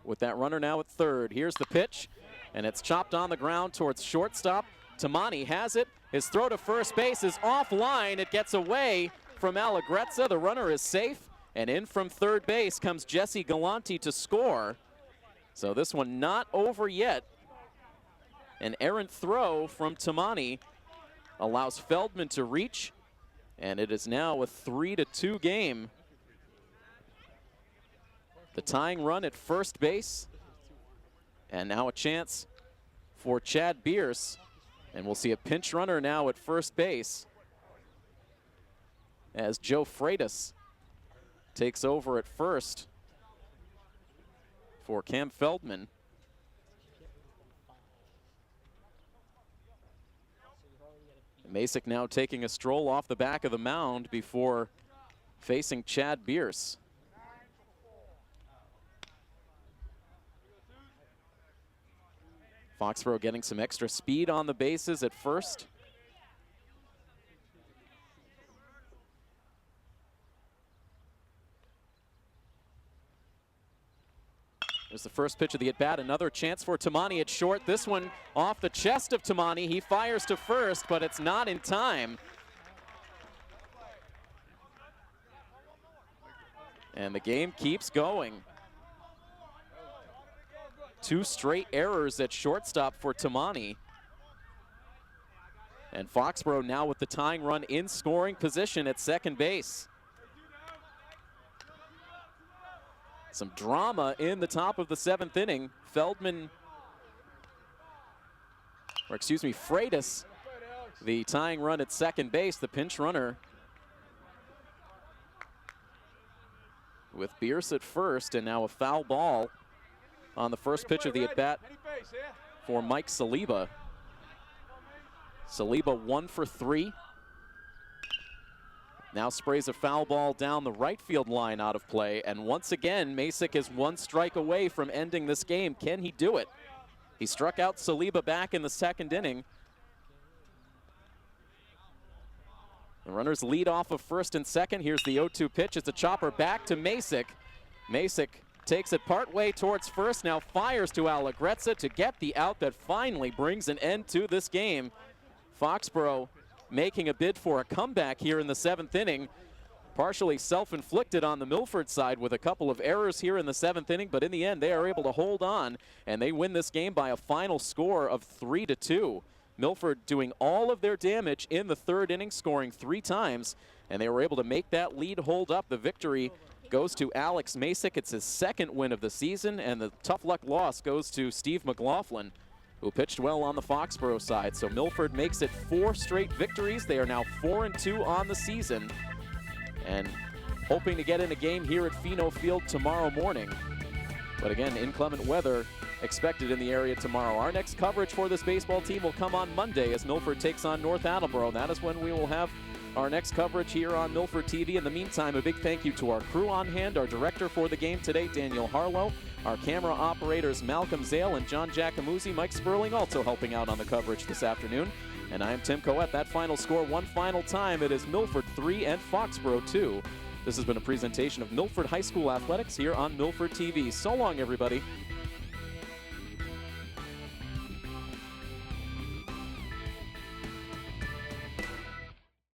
with that runner now at third. Here's the pitch, and it's chopped on the ground towards shortstop. Tamani has it. His throw to first base is offline. It gets away from Allegrezza. The runner is safe, and in from third base comes Jesse Galante to score. So this one not over yet. An errant throw from Tamani allows Feldman to reach, and it is now a 3-2 game. The tying run at first base, and now a chance for Chad Bierce, and we'll see a pinch runner now at first base as Joe Freitas takes over at first for Cam Feldman. Masick now taking a stroll off the back of the mound before facing Chad Bierce. Foxboro getting some extra speed on the bases at first. There's the first pitch of the at-bat. Another chance for Tamani at short. This one off the chest of Tamani. He fires to first, but it's not in time. And the game keeps going. 2 straight errors at shortstop for Tamani. And Foxboro now with the tying run in scoring position at second base. Some drama in the top of the 7th inning. Freitas, the tying run at second base, the pinch runner with Bierce at first, and now a foul ball on the first pitch of the at-bat for Mike Saliba. Saliba 1 for 3. Now sprays a foul ball down the right field line out of play, and once again, Masick is 1 strike away from ending this game. Can he do it? He struck out Saliba back in the 2nd inning. The runners lead off of first and second. Here's the 0-2 pitch. It's a chopper back to Masick. Masick takes it partway towards first, now fires to Allegrezza to get the out that finally brings an end to this game. Foxboro making a bid for a comeback here in the 7th inning. Partially self-inflicted on the Milford side with a couple of errors here in the 7th inning, but in the end they are able to hold on, and they win this game by a final score of 3-2. Milford doing all of their damage in the 3rd inning, scoring 3 times, and they were able to make that lead hold up. The victory goes to Alex Masick. It's his 2nd win of the season, and the tough luck loss goes to Steve McLaughlin, who pitched well on the Foxboro side. So Milford makes it 4 straight victories. They are now 4-2 on the season, and hoping to get in a game here at Pheno Field tomorrow morning. But again, inclement weather expected in the area tomorrow. Our next coverage for this baseball team will come on Monday as Milford takes on North Attleboro. That is when we will have our next coverage here on Milford TV. In the meantime, a big thank you to our crew on hand, our director for the game today, Daniel Harlow, our camera operators, Malcolm Zale and John Giacomuzzi, Mike Sperling also helping out on the coverage this afternoon. And I am Tim Coet. That final score one final time. It is Milford 3 and Foxboro 2. This has been a presentation of Milford High School Athletics here on Milford TV. So long, everybody.